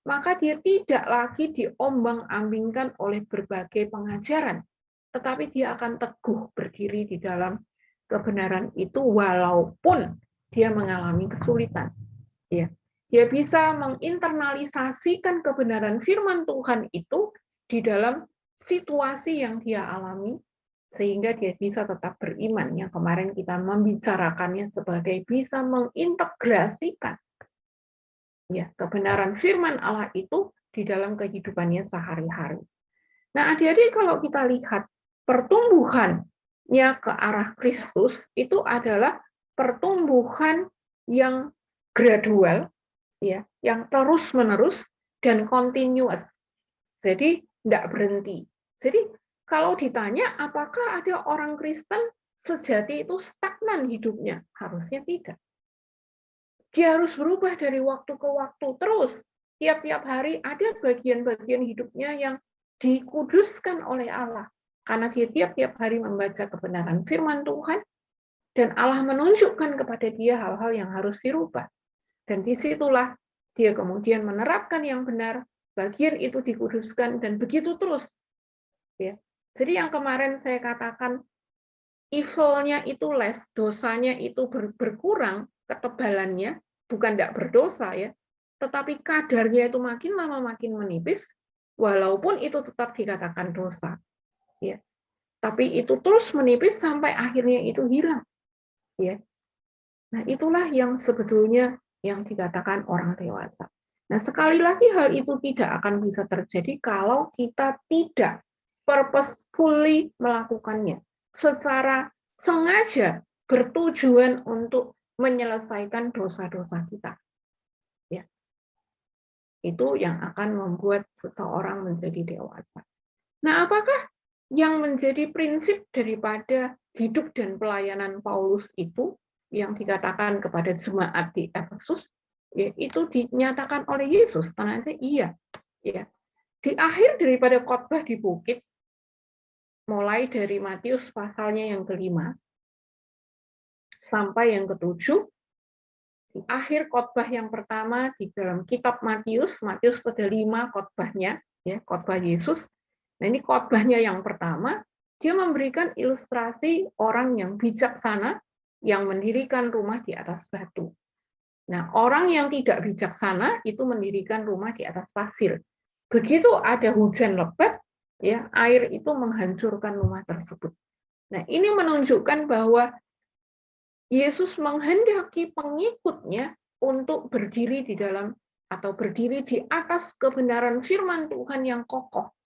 maka dia tidak lagi diombang-ambingkan oleh berbagai pengajaran, tetapi dia akan teguh berdiri di dalam kebenaran itu walaupun dia mengalami kesulitan. Ya, dia bisa menginternalisasikan kebenaran firman Tuhan itu di dalam situasi yang dia alami, sehingga dia bisa tetap beriman. Yang kemarin kita membicarakannya sebagai bisa mengintegrasikan ya kebenaran firman Allah itu di dalam kehidupannya sehari-hari. Nah, adik-adik, kalau kita lihat pertumbuhannya ke arah Kristus itu adalah pertumbuhan yang gradual, ya, yang terus-menerus dan continuous. Jadi tidak berhenti. Jadi kalau ditanya apakah ada orang Kristen sejati itu stagnan hidupnya? Harusnya tidak. Dia harus berubah dari waktu ke waktu terus. Tiap-tiap hari ada bagian-bagian hidupnya yang dikuduskan oleh Allah. Karena dia tiap-tiap hari membaca kebenaran firman Tuhan, dan Allah menunjukkan kepada dia hal-hal yang harus dirubah. Dan disitulah dia kemudian menerapkan yang benar, bagian itu dikuduskan, dan begitu terus. Ya. Jadi yang kemarin saya katakan, evil-nya itu less, dosanya itu berkurang, ketebalannya, bukan tidak berdosa ya, tetapi kadarnya itu makin lama makin menipis, walaupun itu tetap dikatakan dosa. Ya. Tapi itu terus menipis sampai akhirnya itu hilang. Ya. Nah, itulah yang sebetulnya yang dikatakan orang dewasa. Nah, sekali lagi hal itu tidak akan bisa terjadi kalau kita tidak purposefully melakukannya, secara sengaja bertujuan untuk menyelesaikan dosa-dosa kita. Ya. Itu yang akan membuat seseorang menjadi dewasa. Nah, apakah yang menjadi prinsip daripada hidup dan pelayanan Paulus itu yang dikatakan kepada jemaat di Efesus, ya, itu dinyatakan oleh Yesus? Ternyata iya. Ya. Di akhir daripada khotbah di bukit, mulai dari Matius pasalnya yang ke-5 sampai yang ke-7, di akhir khotbah yang pertama di dalam kitab Matius ada 5 khotbahnya, ya, khotbah Yesus. Nah, ini khotbahnya yang pertama, dia memberikan ilustrasi orang yang bijaksana yang mendirikan rumah di atas batu. Nah, orang yang tidak bijaksana itu mendirikan rumah di atas pasir. Begitu ada hujan lebat, ya, air itu menghancurkan rumah tersebut. Nah, ini menunjukkan bahwa Yesus menghendaki pengikutnya untuk berdiri di dalam atau berdiri di atas kebenaran firman Tuhan yang kokoh.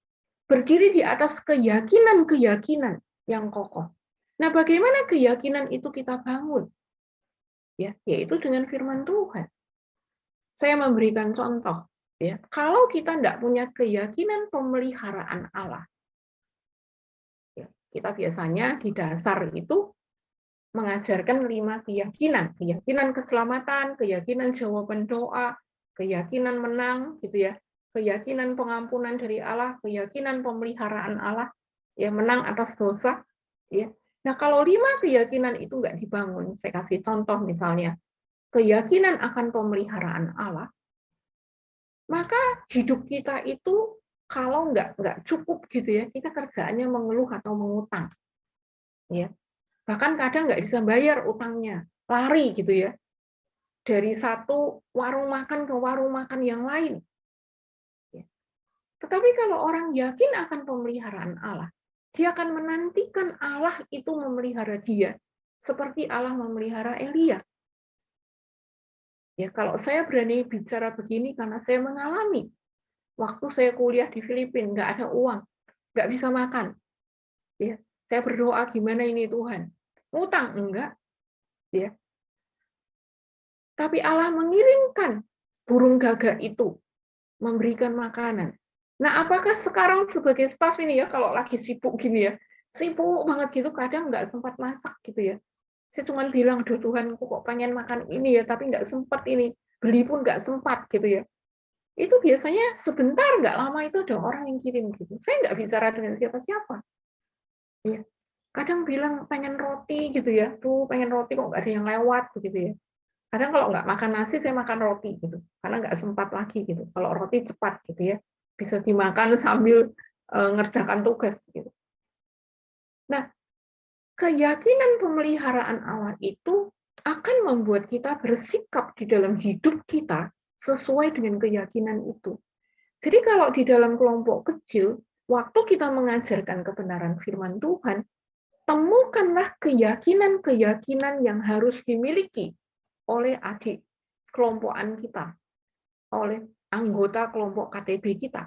Berdiri di atas keyakinan-keyakinan yang kokoh. Nah, bagaimana keyakinan itu kita bangun? Ya, yaitu dengan firman Tuhan. Saya memberikan contoh, ya. Kalau kita tidak punya keyakinan pemeliharaan Allah, ya, kita biasanya di dasar itu mengajarkan 5 keyakinan, keyakinan keselamatan, keyakinan jawaban doa, keyakinan menang, gitu ya, keyakinan pengampunan dari Allah, keyakinan pemeliharaan Allah, ya, menang atas dosa, ya. Nah, kalau 5 keyakinan itu nggak dibangun, saya kasih contoh misalnya, keyakinan akan pemeliharaan Allah, maka hidup kita itu kalau nggak cukup gitu ya, kita kerjaannya mengeluh atau mengutang, ya. Bahkan kadang nggak bisa bayar utangnya, lari gitu ya, dari satu warung makan ke warung makan yang lain. Tetapi kalau orang yakin akan pemeliharaan Allah, dia akan menantikan Allah itu memelihara dia, seperti Allah memelihara Elia. Ya, kalau saya berani bicara begini karena saya mengalami. Waktu saya kuliah di Filipina, nggak ada uang, nggak bisa makan. Ya, saya berdoa, gimana ini Tuhan? Ngutang? Enggak. Ya. Tapi Allah mengirimkan burung gagak itu, memberikan makanan. Nah, apakah sekarang sebagai staf ini ya, kalau lagi sibuk gini ya, sibuk banget gitu, kadang nggak sempat masak gitu ya. Saya cuma bilang, "Duh Tuhan, kok pengen makan ini ya, tapi nggak sempat ini. Beli pun nggak sempat," gitu ya. Itu biasanya sebentar, nggak lama itu ada orang yang kirim gitu. Saya nggak bicara dengan siapa-siapa. Ya. Kadang bilang pengen roti gitu ya, tuh pengen roti kok nggak ada yang lewat begitu ya. Kadang kalau nggak makan nasi, saya makan roti gitu, karena nggak sempat lagi gitu. Kalau roti cepat gitu ya, bisa dimakan sambil ngerjakan tugas gitu. Nah, keyakinan pemeliharaan Allah itu akan membuat kita bersikap di dalam hidup kita sesuai dengan keyakinan itu. Jadi kalau di dalam kelompok kecil, waktu kita mengajarkan kebenaran firman Tuhan, temukanlah keyakinan-keyakinan yang harus dimiliki oleh adik kelompokan kita, oleh anggota kelompok KTB kita.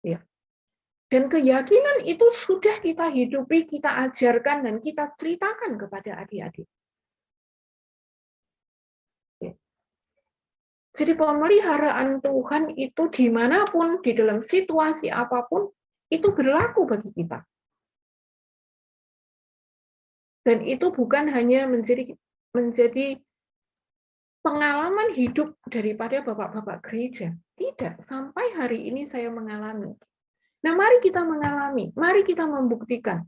Ya. Dan keyakinan itu sudah kita hidupi, kita ajarkan, dan kita ceritakan kepada adik-adik. Jadi pemeliharaan Tuhan itu dimanapun, di dalam situasi apapun, itu berlaku bagi kita. Dan itu bukan hanya menjadi pengalaman hidup daripada bapak-bapak gereja. Tidak, sampai hari ini saya mengalami. Nah, mari kita mengalami, mari kita membuktikan.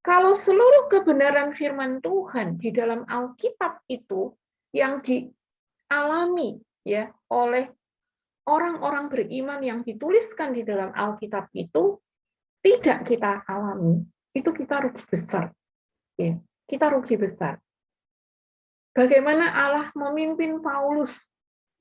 Kalau seluruh kebenaran firman Tuhan di dalam Alkitab itu yang dialami ya oleh orang-orang beriman yang dituliskan di dalam Alkitab itu tidak kita alami, itu kita rugi besar. Ya, kita rugi besar. Bagaimana Allah memimpin Paulus,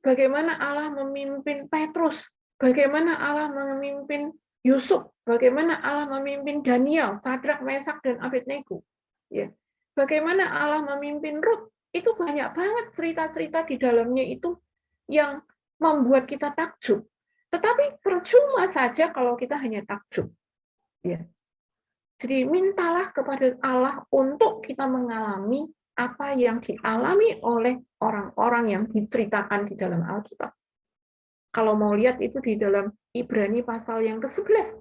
bagaimana Allah memimpin Petrus, bagaimana Allah memimpin Yusuf, bagaimana Allah memimpin Daniel, Sadrak, Mesak, dan Abednego. Ya. Bagaimana Allah memimpin Rut, itu banyak banget cerita-cerita di dalamnya itu yang membuat kita takjub. Tetapi percuma saja kalau kita hanya takjub. Ya. Jadi mintalah kepada Allah untuk kita mengalami apa yang dialami oleh orang-orang yang diceritakan di dalam Alkitab. Kalau mau lihat itu di dalam Ibrani pasal yang ke-11.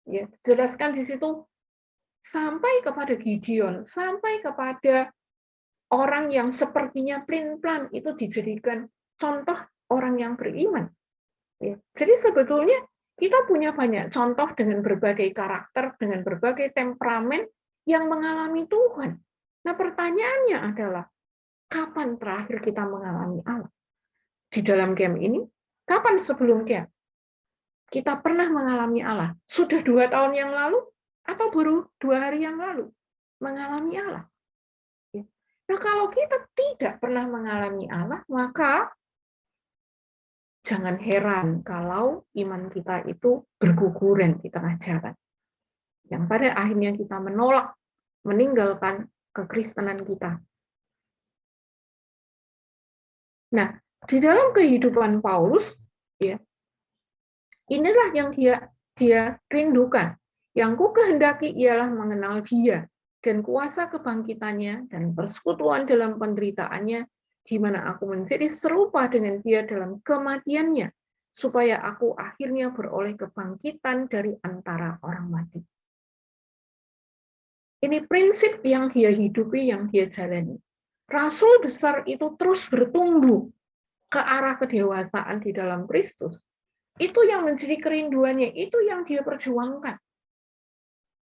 Ya, jelaskan di situ sampai kepada Gideon, sampai kepada orang yang sepertinya plin-plan itu dijadikan contoh orang yang beriman. Ya. Jadi sebetulnya kita punya banyak contoh dengan berbagai karakter, dengan berbagai temperamen yang mengalami Tuhan. Nah, pertanyaannya adalah, kapan terakhir kita mengalami Allah? Di dalam camp ini, kapan sebelum camp? Kita pernah mengalami Allah? Sudah 2 tahun yang lalu? Atau baru 2 hari yang lalu? Mengalami Allah. Nah, kalau kita tidak pernah mengalami Allah, maka jangan heran kalau iman kita itu berguguran di tengah jalan. Yang pada akhirnya kita menolak, meninggalkan kekristenan kita. Nah, di dalam kehidupan Paulus, ya, inilah yang dia rindukan. Yang ku kehendaki ialah mengenal Dia dan kuasa kebangkitannya dan persekutuan dalam penderitaannya, di mana aku menjadi serupa dengan Dia dalam kematiannya, supaya aku akhirnya beroleh kebangkitan dari antara orang mati. Ini prinsip yang dia hidupi, yang dia jalani. Rasul besar itu terus bertumbuh ke arah kedewasaan di dalam Kristus. Itu yang menjadi kerinduannya, itu yang dia perjuangkan.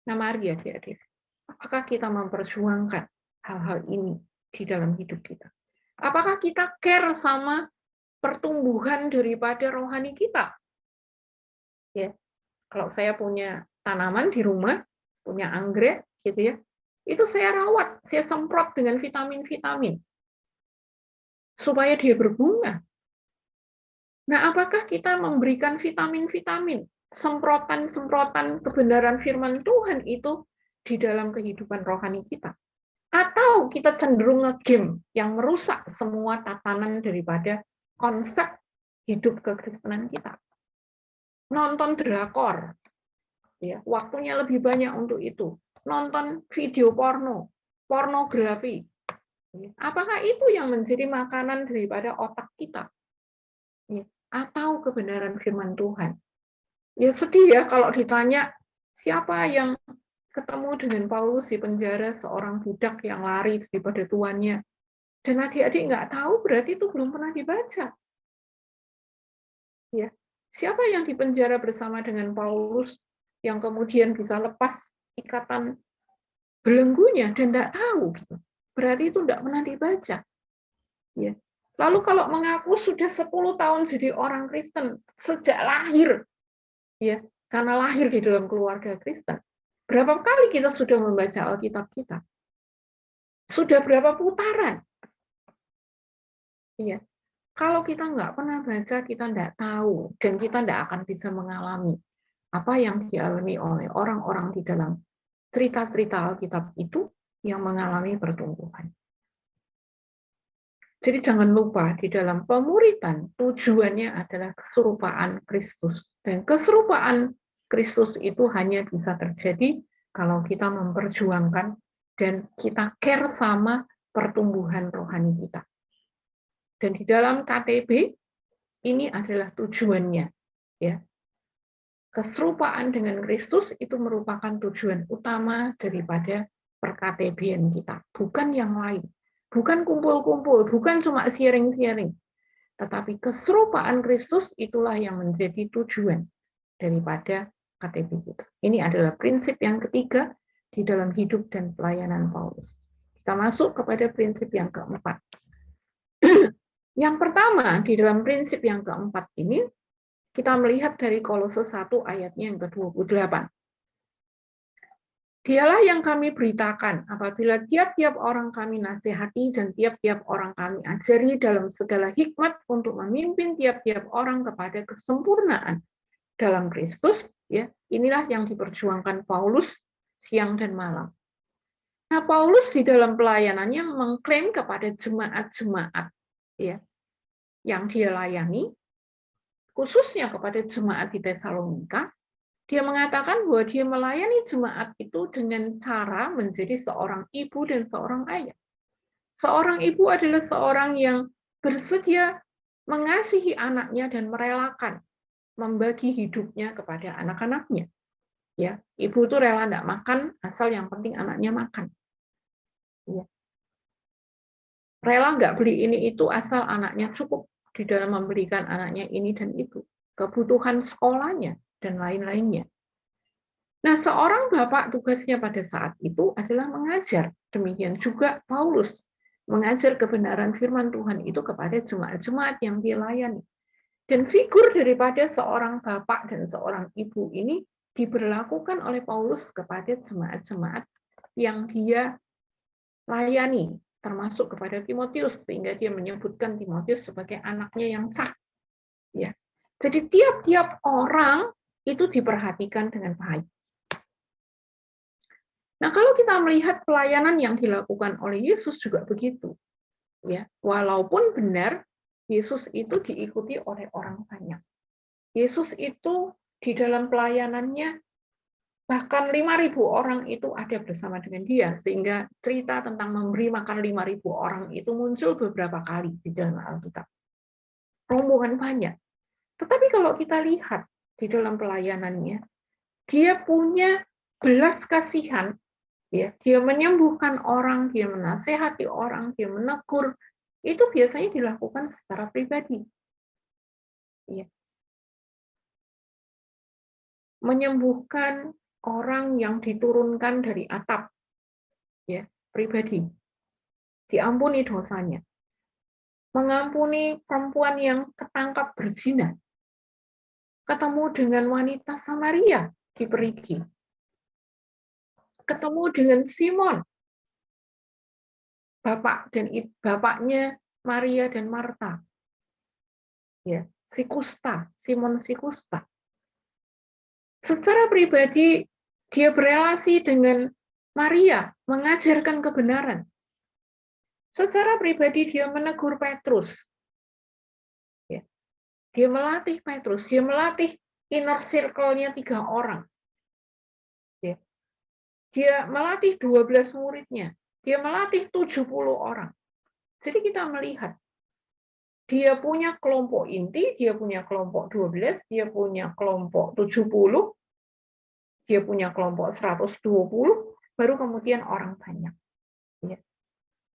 Nah, mari adik-adik, apakah kita memperjuangkan hal-hal ini di dalam hidup kita? Apakah kita care sama pertumbuhan daripada rohani kita? Ya, kalau saya punya tanaman di rumah, punya anggrek, gitu ya, itu saya rawat, saya semprot dengan vitamin-vitamin supaya dia berbunga. Nah, apakah kita memberikan vitamin-vitamin, semprotan-semprotan kebenaran firman Tuhan itu di dalam kehidupan rohani kita? Atau kita cenderung nge-game yang merusak semua tatanan daripada konsep hidup kekristenan kita? Nonton drakor, ya, waktunya lebih banyak untuk itu. Nonton video porno, pornografi. Apakah itu yang menjadi makanan daripada otak kita? Atau kebenaran firman Tuhan? Ya sedih ya kalau ditanya siapa yang ketemu dengan Paulus di penjara, seorang budak yang lari daripada tuannya. Dan adik-adik nggak tahu, berarti itu belum pernah dibaca. Ya, siapa yang di penjara bersama dengan Paulus yang kemudian bisa lepas ikatan belenggunya dan nggak tahu, gitu. Berarti itu nggak pernah dibaca. Ya. Lalu kalau mengaku sudah 10 tahun jadi orang Kristen sejak lahir, ya, karena lahir di dalam keluarga Kristen, berapa kali kita sudah membaca Alkitab kita? Sudah berapa putaran? Iya. Kalau kita nggak pernah baca, kita nggak tahu, dan kita nggak akan bisa mengalami apa yang dialami oleh orang-orang di dalam cerita-cerita Alkitab itu yang mengalami pertumbuhan. Jadi jangan lupa, di dalam pemuritan, tujuannya adalah keserupaan Kristus. Dan keserupaan Kristus itu hanya bisa terjadi kalau kita memperjuangkan dan kita care sama pertumbuhan rohani kita. Dan di dalam KTB, Ini adalah tujuannya. Ya. Keserupaan dengan Kristus itu merupakan tujuan utama daripada perKTB-an kita, bukan yang lain. Bukan kumpul-kumpul, bukan cuma sharing-sharing. Tetapi keserupaan Kristus itulah yang menjadi tujuan daripada KTB kita. Ini adalah prinsip yang ketiga di dalam hidup dan pelayanan Paulus. Kita masuk kepada prinsip yang keempat. Yang pertama, di dalam prinsip yang keempat ini, kita melihat dari Kolose 1 ayatnya yang ke-28. Dialah yang kami beritakan apabila tiap-tiap orang kami nasihati dan tiap-tiap orang kami ajari dalam segala hikmat untuk memimpin tiap-tiap orang kepada kesempurnaan dalam Kristus, ya, inilah yang diperjuangkan Paulus siang dan malam. Nah, Paulus di dalam pelayanannya mengklaim kepada jemaat-jemaat, ya, yang dia layani, khususnya kepada jemaat di Tesalonika, dia mengatakan bahwa dia melayani jemaat itu dengan cara menjadi seorang ibu dan seorang ayah. Seorang ibu adalah seorang yang bersedia mengasihi anaknya dan merelakan membagi hidupnya kepada anak-anaknya. Ya, ibu itu rela tidak makan asal yang penting anaknya makan. Ya. Rela nggak beli ini itu asal anaknya cukup di dalam memberikan anaknya ini dan itu, kebutuhan sekolahnya dan lain-lainnya. Nah, seorang bapak tugasnya pada saat itu adalah mengajar. Demikian juga Paulus mengajar kebenaran firman Tuhan itu kepada jemaat-jemaat yang dilayani. Dan figur daripada seorang bapak dan seorang ibu ini diberlakukan oleh Paulus kepada jemaat-jemaat yang dia layani, termasuk kepada Timotius, sehingga dia menyebutkan Timotius sebagai anaknya yang sah. Ya. Jadi tiap-tiap orang itu diperhatikan dengan baik. Nah, kalau kita melihat pelayanan yang dilakukan oleh Yesus juga begitu. Ya, walaupun benar Yesus itu diikuti oleh orang banyak. Yesus itu di dalam pelayanannya bahkan 5.000 orang itu ada bersama dengan dia, sehingga cerita tentang memberi makan 5.000 orang itu muncul beberapa kali di dalam Alkitab. Rombongan banyak. Tetapi kalau kita lihat di dalam pelayanannya, dia punya belas kasihan. Ya, dia menyembuhkan orang, dia menasehati orang, dia menegur, itu biasanya dilakukan secara pribadi. Ya. Menyembuhkan orang yang diturunkan dari atap, ya, pribadi. Diampuni dosanya. Mengampuni perempuan yang ketangkap berzina. Ketemu dengan wanita Samaria di Perigi. Ketemu dengan Simon, bapaknya Maria dan Marta. Ya, si Kusta, Simon si Kusta. Secara pribadi dia berelasi dengan Maria, mengajarkan kebenaran. Secara pribadi dia menegur Petrus. Ya. Dia melatih Petrus, dia melatih inner circle-nya 3 orang. Ya. Dia melatih 12 muridnya, dia melatih 70 orang. Jadi kita melihat dia punya kelompok inti, dia punya kelompok 12, dia punya kelompok 70, dia punya kelompok 120, baru kemudian orang banyak. Ya.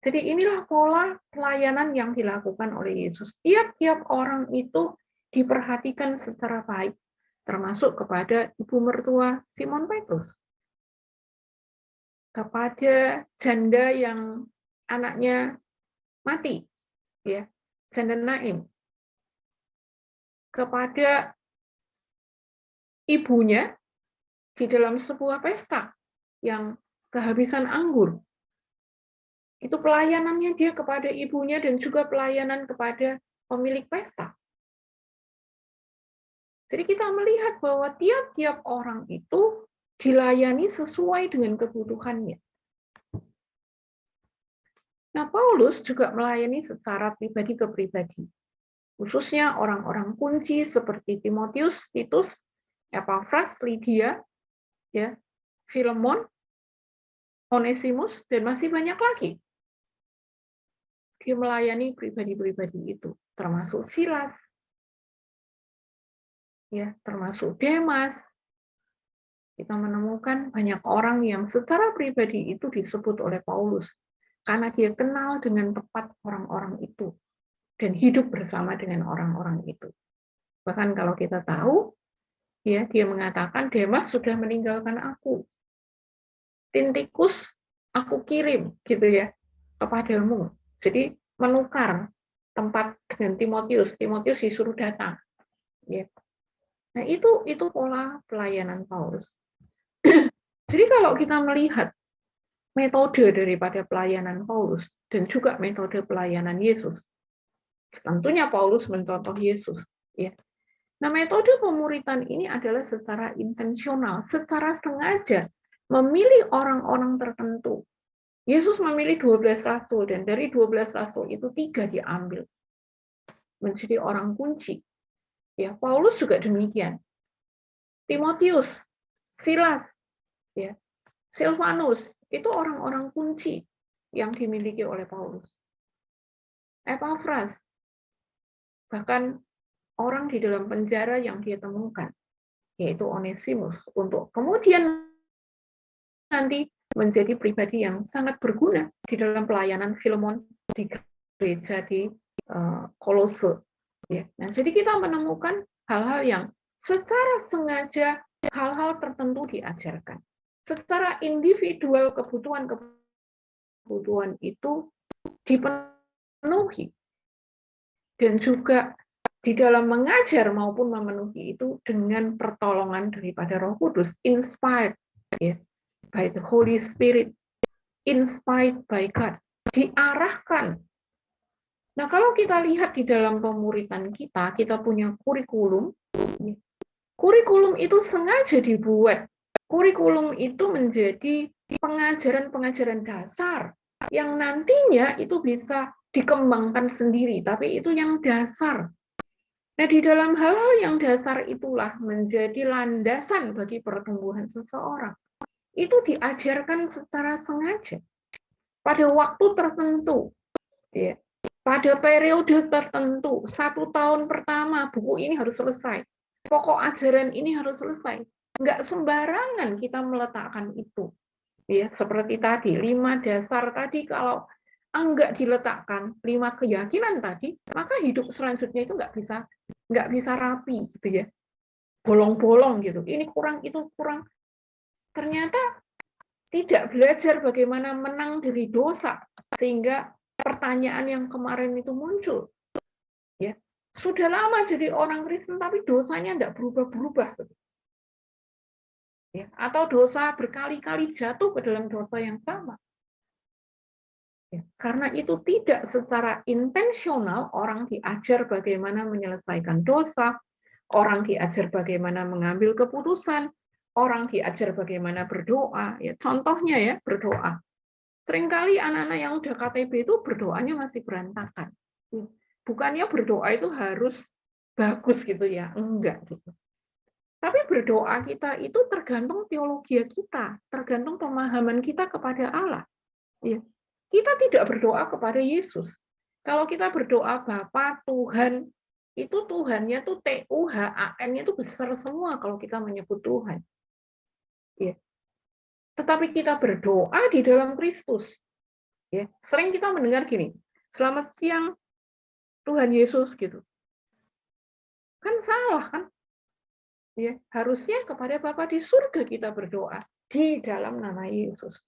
Jadi inilah pola pelayanan yang dilakukan oleh Yesus. Tiap-tiap orang itu diperhatikan secara baik, termasuk kepada ibu mertua Simon Petrus, kepada janda yang anaknya mati, ya, janda Naim, kepada ibunya di dalam sebuah pesta yang kehabisan anggur. Itu pelayanannya dia kepada ibunya dan juga pelayanan kepada pemilik pesta. Jadi kita melihat bahwa tiap-tiap orang itu dilayani sesuai dengan kebutuhannya. Nah, Paulus juga melayani secara pribadi ke pribadi. Khususnya orang-orang kunci seperti Timotius, Titus, Epafras, Lydia, ya, Filemon, Onesimus, dan masih banyak lagi. Dia melayani pribadi-pribadi itu, termasuk Silas, ya, termasuk Demas. Kita menemukan banyak orang yang secara pribadi itu disebut oleh Paulus karena dia kenal dengan tepat orang-orang itu dan hidup bersama dengan orang-orang itu. Bahkan kalau kita tahu, ya, dia mengatakan Demas sudah meninggalkan aku. Tintikus aku kirim gitu ya kepadamu. Jadi menukar tempat dengan Timotius. Timotius disuruh datang. Ya. Nah, itu pola pelayanan Paulus. Jadi kalau kita melihat metode daripada pelayanan Paulus dan juga metode pelayanan Yesus, tentunya Paulus mencontoh Yesus. Ya. Nah, metode pemuritan ini adalah secara intensional, secara sengaja memilih orang-orang tertentu. Yesus memilih 12 rasul, dan dari 12 rasul itu 3 diambil menjadi orang kunci. Ya, Paulus juga demikian. Timotius, Silas, ya, Silvanus, itu orang-orang kunci yang dimiliki oleh Paulus. Epafras, bahkan orang di dalam penjara yang dia temukan, yaitu Onesimus, untuk kemudian nanti menjadi pribadi yang sangat berguna di dalam pelayanan Filemon di gereja di Kolose. Ya. Nah, jadi kita menemukan hal-hal yang secara sengaja hal-hal tertentu diajarkan. Secara individual kebutuhan itu dipenuhi. Dan juga di dalam mengajar maupun memenuhi itu dengan pertolongan daripada Roh Kudus, inspired ya, by the Holy Spirit, inspired by God, diarahkan. Nah, kalau kita lihat di dalam pemuritan kita punya kurikulum. Kurikulum itu sengaja dibuat. Kurikulum itu menjadi pengajaran-pengajaran dasar yang nantinya itu bisa dikembangkan sendiri, tapi itu yang dasar. Nah, di dalam hal-hal yang dasar itulah menjadi landasan bagi pertumbuhan seseorang. Itu diajarkan secara sengaja pada waktu tertentu, ya, pada periode tertentu. 1 tahun pertama buku ini harus selesai, pokok ajaran ini harus selesai. Nggak sembarangan kita meletakkan itu, ya, seperti tadi 5 dasar tadi, kalau enggak diletakkan 5 keyakinan tadi, maka hidup selanjutnya itu nggak bisa rapi gitu ya, bolong-bolong gitu, ini kurang itu kurang, ternyata tidak belajar bagaimana menang dari dosa, sehingga pertanyaan yang kemarin itu muncul, ya, sudah lama jadi orang Kristen tapi dosanya nggak berubah-berubah, ya, atau dosa berkali-kali jatuh ke dalam dosa yang sama. Ya, karena itu tidak secara intensional orang diajar bagaimana menyelesaikan dosa, orang diajar bagaimana mengambil keputusan, orang diajar bagaimana berdoa. Ya, contohnya ya, berdoa. Seringkali anak-anak yang udah KTB itu berdoanya masih berantakan. Bukannya berdoa itu harus bagus gitu ya, enggak gitu. Tapi berdoa kita itu tergantung teologi kita, tergantung pemahaman kita kepada Allah. Ya. Kita tidak berdoa kepada Yesus. Kalau kita berdoa Bapa, Tuhan, itu Tuhannya tuh Tuhan-nya itu besar semua kalau kita menyebut Tuhan. Ya. Tetapi kita berdoa di dalam Kristus. Ya. Sering kita mendengar gini, selamat siang Tuhan Yesus gitu. Kan salah kan? Ya, harusnya kepada Bapa di surga kita berdoa di dalam nama Yesus.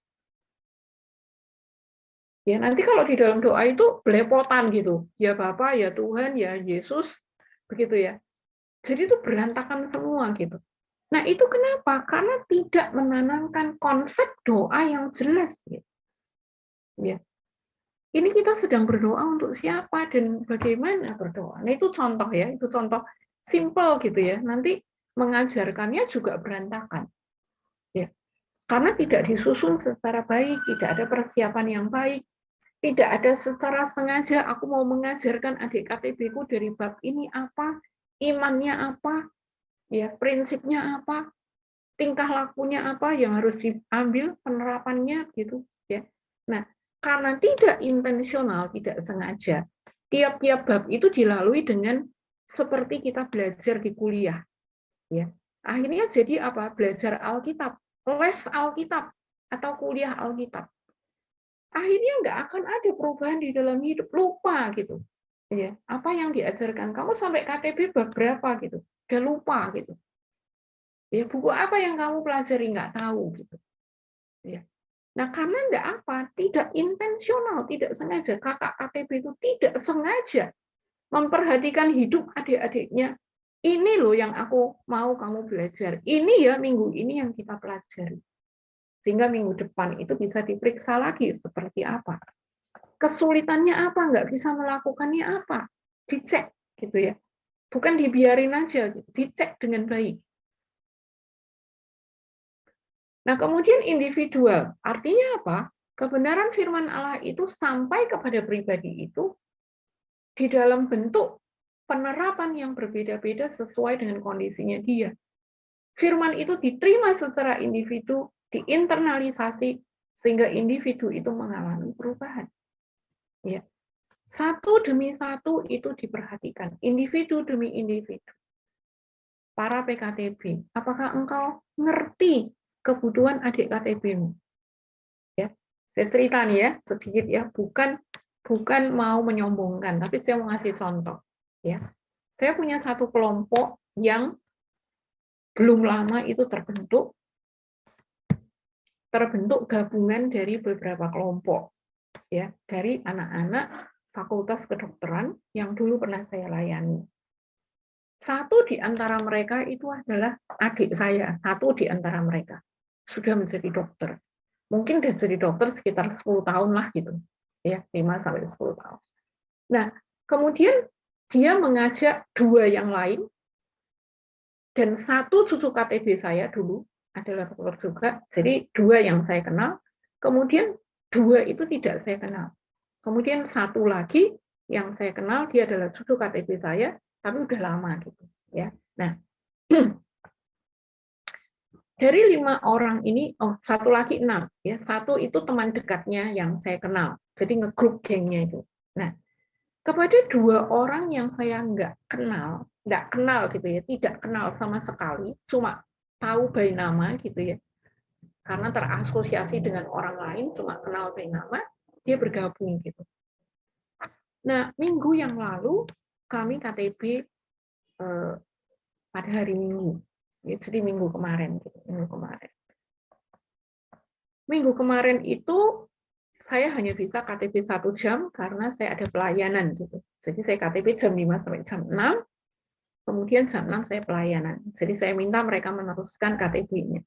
Ya, nanti kalau di dalam doa itu belepotan gitu. Ya Bapa, ya Tuhan, ya Yesus, begitu ya. Jadi itu berantakan semua gitu. Nah, itu kenapa? Karena tidak menanamkan konsep doa yang jelas gitu. Ya. Ini kita sedang berdoa untuk siapa dan bagaimana berdoa. Nah, itu contoh ya, itu contoh simple gitu ya. Nanti mengajarkannya juga berantakan. Ya. Karena tidak disusun secara baik, tidak ada persiapan yang baik. Tidak ada secara sengaja aku mau mengajarkan adik KTB-ku dari bab ini apa, imannya apa, ya, prinsipnya apa, tingkah lakunya apa yang harus diambil penerapannya gitu ya. Nah, karena tidak intensional, tidak sengaja, tiap-tiap bab itu dilalui dengan seperti kita belajar di kuliah. Ya. Akhirnya jadi apa? Belajar Alkitab, les Alkitab, atau kuliah Alkitab. Akhirnya nggak akan ada perubahan di dalam hidup, lupa gitu. Ya, apa yang diajarkan kamu sampai KTB bab berapa gitu, udah lupa gitu. Ya, buku apa yang kamu pelajari nggak tahu gitu. Ya. Nah, karena enggak apa, tidak intensional, tidak sengaja. Kakak KTB itu tidak sengaja memperhatikan hidup adik-adiknya. Ini loh yang aku mau kamu belajar. Ini ya minggu ini yang kita pelajari. Sehingga minggu depan itu bisa diperiksa lagi seperti apa. Kesulitannya apa, nggak bisa melakukannya apa. Dicek gitu ya. Bukan dibiarin aja, gitu. Dicek dengan baik. Nah, kemudian individual. Artinya apa? Kebenaran firman Allah itu sampai kepada pribadi itu di dalam bentuk penerapan yang berbeda-beda sesuai dengan kondisinya dia. Firman itu diterima secara individu, diinternalisasi, sehingga individu itu mengalami perubahan. Ya. Satu demi satu itu diperhatikan, individu demi individu. Para PKTB, apakah engkau ngerti kebutuhan adik KTB-mu? Ya, saya cerita nih ya, sedikit ya, bukan mau menyombongkan, tapi saya mau ngasih contoh. Ya, saya punya satu kelompok yang belum lama itu terbentuk gabungan dari beberapa kelompok, ya, dari anak-anak Fakultas Kedokteran yang dulu pernah saya layani. Satu di antara mereka itu adalah adik saya, satu di antara mereka sudah menjadi dokter. Mungkin sudah jadi dokter sekitar 10 tahun lah gitu. Ya, 5-10 tahun. Nah, kemudian dia mengajak dua yang lain, dan satu cucu KTB saya dulu adalah dokter juga, jadi dua yang saya kenal, kemudian dua itu tidak saya kenal. Kemudian satu lagi yang saya kenal, dia adalah cucu KTB saya, tapi udah lama gitu. Ya. Nah, dari 5 orang ini, satu lagi 6, ya, satu itu teman dekatnya yang saya kenal, jadi ngegrup gengnya itu. Nah, kepada 2 orang yang saya nggak kenal gitu ya, tidak kenal sama sekali, cuma tahu by nama gitu ya, karena terasosiasi dengan orang lain, cuma kenal by nama, dia bergabung gitu. Nah, minggu yang lalu kami KTB pada hari Minggu, jadi minggu kemarin gitu, Minggu kemarin itu saya hanya bisa KTP 1 jam karena saya ada pelayanan gitu. Jadi saya KTP jam 5 sampai jam 6, kemudian jam 6 saya pelayanan. Jadi saya minta mereka meneruskan KTP-nya.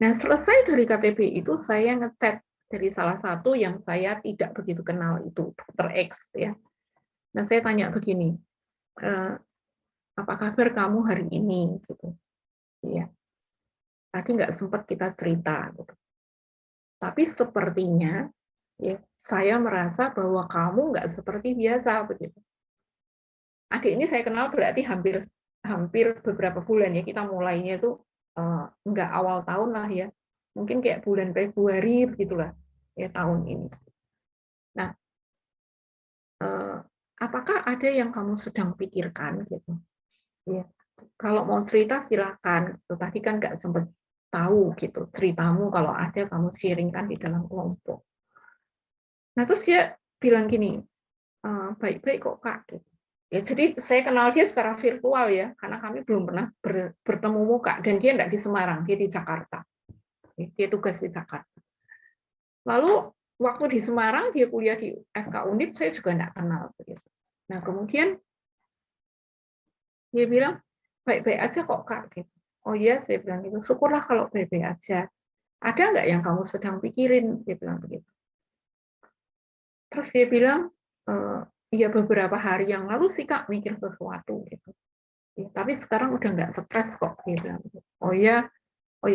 Nah, selesai dari KTP itu saya ngechat dari salah satu yang saya tidak begitu kenal itu, Dr. X ya. Nah, saya tanya begini, apa kabar kamu hari ini gitu. Iya. Tadi nggak sempat kita cerita gitu. Tapi sepertinya ya, saya merasa bahwa kamu nggak seperti biasa begitu. Adik ini saya kenal berarti hampir beberapa bulan ya, kita mulainya itu nggak awal tahun lah ya, mungkin kayak bulan Februari begitulah ya tahun ini. Nah, apakah ada yang kamu sedang pikirkan gitu? Ya, kalau mau cerita silakan. Tadi kan nggak sempat tahu gitu ceritamu, kalau ada kamu sharingkan di dalam kelompok. Nah, terus dia bilang gini, baik-baik kok Kak. Gitu. Ya, jadi saya kenal dia secara virtual ya, karena kami belum pernah bertemu muka, dan dia tidak di Semarang, dia di Jakarta. Dia tugas di Jakarta. Lalu waktu di Semarang, dia kuliah di FK Undip, saya juga tidak kenal. Nah, kemudian dia bilang, baik-baik aja kok Kak. Gitu. Oh iya, saya bilang gitu, syukurlah kalau baik-baik aja. Ada nggak yang kamu sedang pikirin? Dia bilang begitu. Terus dia bilang, ya beberapa hari yang lalu sih Kak mikir sesuatu gitu. Ya, tapi sekarang udah nggak stres kok, dia bilang gitu. Oh ya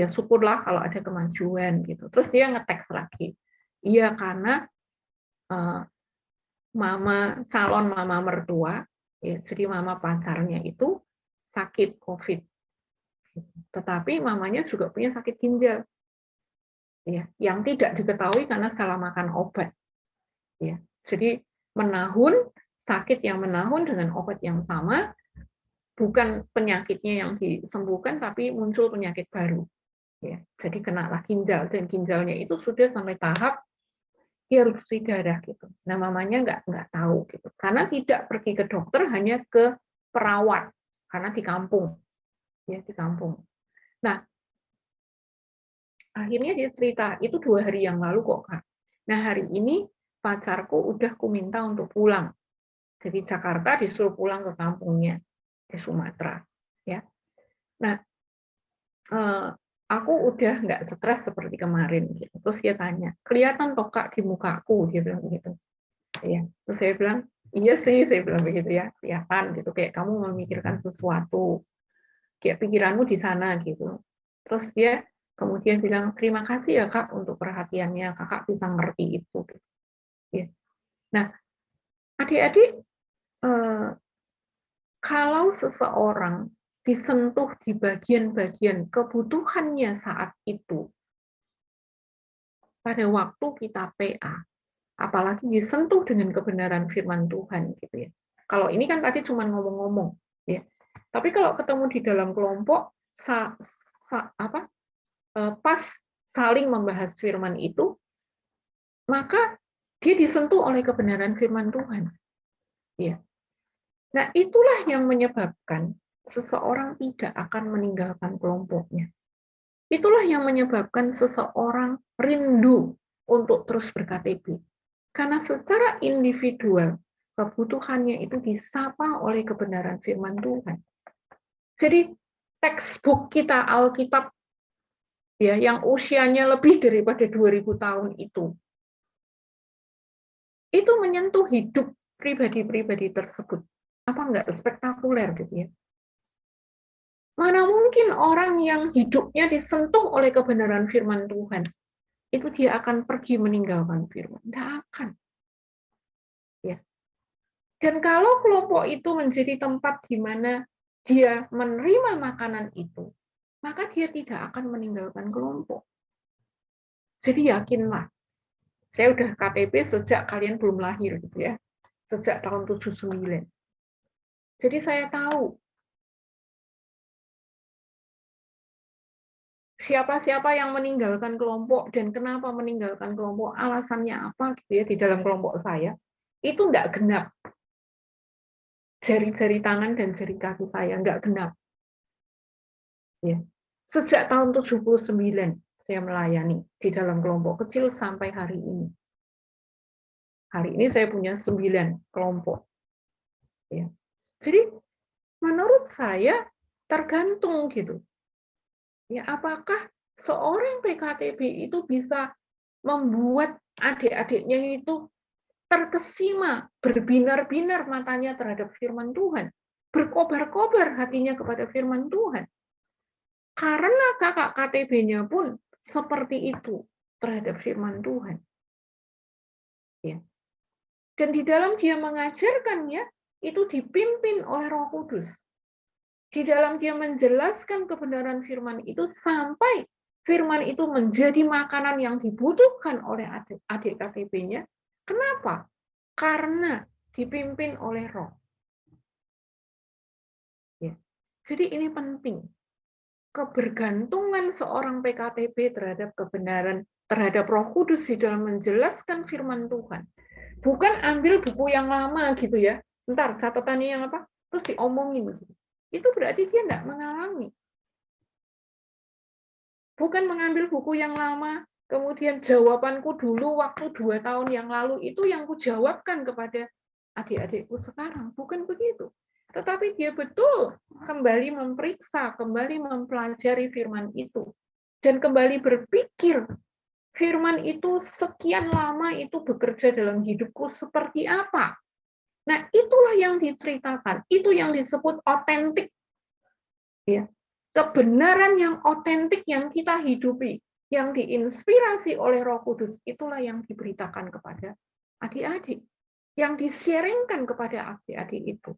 syukurlah kalau ada kemajuan gitu. Terus dia ngeteks lagi. Iya karena calon mama mertua, ya, jadi mama pacarnya itu sakit COVID. Tetapi mamanya juga punya sakit ginjal. Ya, yang tidak diketahui karena salah makan obat. Ya, jadi sakit yang menahun dengan obat yang sama, bukan penyakitnya yang disembuhkan, tapi muncul penyakit baru. Ya, jadi kenalah ginjal, dan ginjalnya itu sudah sampai tahap dia harus cuci darah gitu. Nah, mamanya nggak tahu gitu, karena tidak pergi ke dokter, hanya ke perawat, karena di kampung, ya di kampung. Nah, akhirnya dia cerita, itu 2 hari yang lalu kok, Kak. Nah, hari ini pacarku udah ku minta untuk pulang. Dari Jakarta disuruh pulang ke kampungnya di Sumatera. Ya, nah aku udah nggak stres seperti kemarin. Gitu. Terus dia tanya, kelihatan toh Kak di mukaku, dia bilang begitu. Ya, terus saya bilang, iya sih, saya bilang begitu ya, kelihatan gitu, kayak kamu memikirkan sesuatu, kayak pikiranmu di sana gitu. Terus dia kemudian bilang, terima kasih ya Kak untuk perhatiannya, Kakak bisa ngerti itu. Ya. Nah, adik-adik, kalau seseorang disentuh di bagian-bagian kebutuhannya saat itu, pada waktu kita PA, apalagi disentuh dengan kebenaran firman Tuhan, gitu ya. Kalau ini kan tadi cuma ngomong-ngomong, ya. Tapi kalau ketemu di dalam kelompok, pas saling membahas firman itu, maka dia disentuh oleh kebenaran firman Tuhan. Ya. Nah, itulah yang menyebabkan seseorang tidak akan meninggalkan kelompoknya. Itulah yang menyebabkan seseorang rindu untuk terus ber-KTB. Karena secara individual, kebutuhannya itu disapa oleh kebenaran firman Tuhan. Jadi, textbook kita Alkitab, ya, yang usianya lebih daripada 2000 tahun itu menyentuh hidup pribadi-pribadi tersebut. Apa enggak spektakuler gitu ya? Mana mungkin orang yang hidupnya disentuh oleh kebenaran firman Tuhan, itu dia akan pergi meninggalkan firman. Tidak akan. Ya. Dan kalau kelompok itu menjadi tempat di mana dia menerima makanan itu, maka dia tidak akan meninggalkan kelompok. Jadi yakinlah, saya udah KTP sejak kalian belum lahir gitu ya, sejak tahun 79. Jadi saya tahu siapa-siapa yang meninggalkan kelompok dan kenapa meninggalkan kelompok, alasannya apa gitu ya di dalam kelompok saya, itu enggak genap. Jari-jari tangan dan jari kaki saya enggak genap. Ya. Sejak tahun 79 saya melayani di dalam kelompok kecil sampai hari ini. Hari ini saya punya 9 kelompok. Ya. Jadi menurut saya tergantung gitu. Ya, apakah seorang PKTB itu bisa membuat adik-adiknya itu terkesima, berbinar-binar matanya terhadap firman Tuhan, berkobar-kobar hatinya kepada firman Tuhan. Karena kakak KTB-nya pun seperti itu terhadap firman Tuhan. Ya. Dan di dalam dia mengajarkannya, itu dipimpin oleh Roh Kudus. Di dalam dia menjelaskan kebenaran firman itu sampai firman itu menjadi makanan yang dibutuhkan oleh adik KTB-nya. Kenapa? Karena dipimpin oleh Roh. Ya. Jadi ini penting. Kebergantungan seorang PKTB terhadap kebenaran, terhadap Roh Kudus di dalam menjelaskan firman Tuhan. Bukan ambil buku yang lama gitu ya. Ntar catatannya yang apa? Terus diomongin. Itu berarti dia tidak mengalami. Bukan mengambil buku yang lama, kemudian jawabanku dulu waktu 2 tahun yang lalu, itu yang kujawabkan kepada adik-adikku sekarang. Bukan begitu. Tetapi dia betul kembali memeriksa, kembali mempelajari firman itu. Dan kembali berpikir, firman itu sekian lama itu bekerja dalam hidupku seperti apa. Nah, itulah yang diceritakan. Itu yang disebut otentik. Ya. Kebenaran yang otentik yang kita hidupi, yang diinspirasi oleh Roh Kudus, itulah yang diberitakan kepada adik-adik. Yang di-sharingkan kepada adik-adik itu.